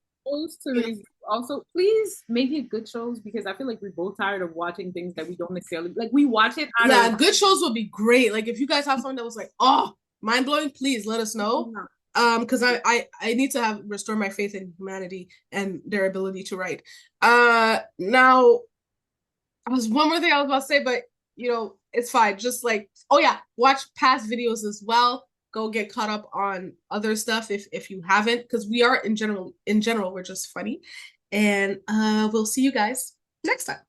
S2: To review. Also, please make it good shows because I feel like we're both tired of watching things that we don't necessarily like. We watch it out
S1: Yeah,
S2: of
S1: good shows would be great. Like if you guys have something that was like, oh, mind blowing, please let us know. Because I need to have restore my faith in humanity and their ability to write. Now I was one more thing I was about to say, but it's fine. Just like, oh yeah, watch past videos as well. Go get caught up on other stuff if you haven't, because we are in general we're just funny. And we'll see you guys next time.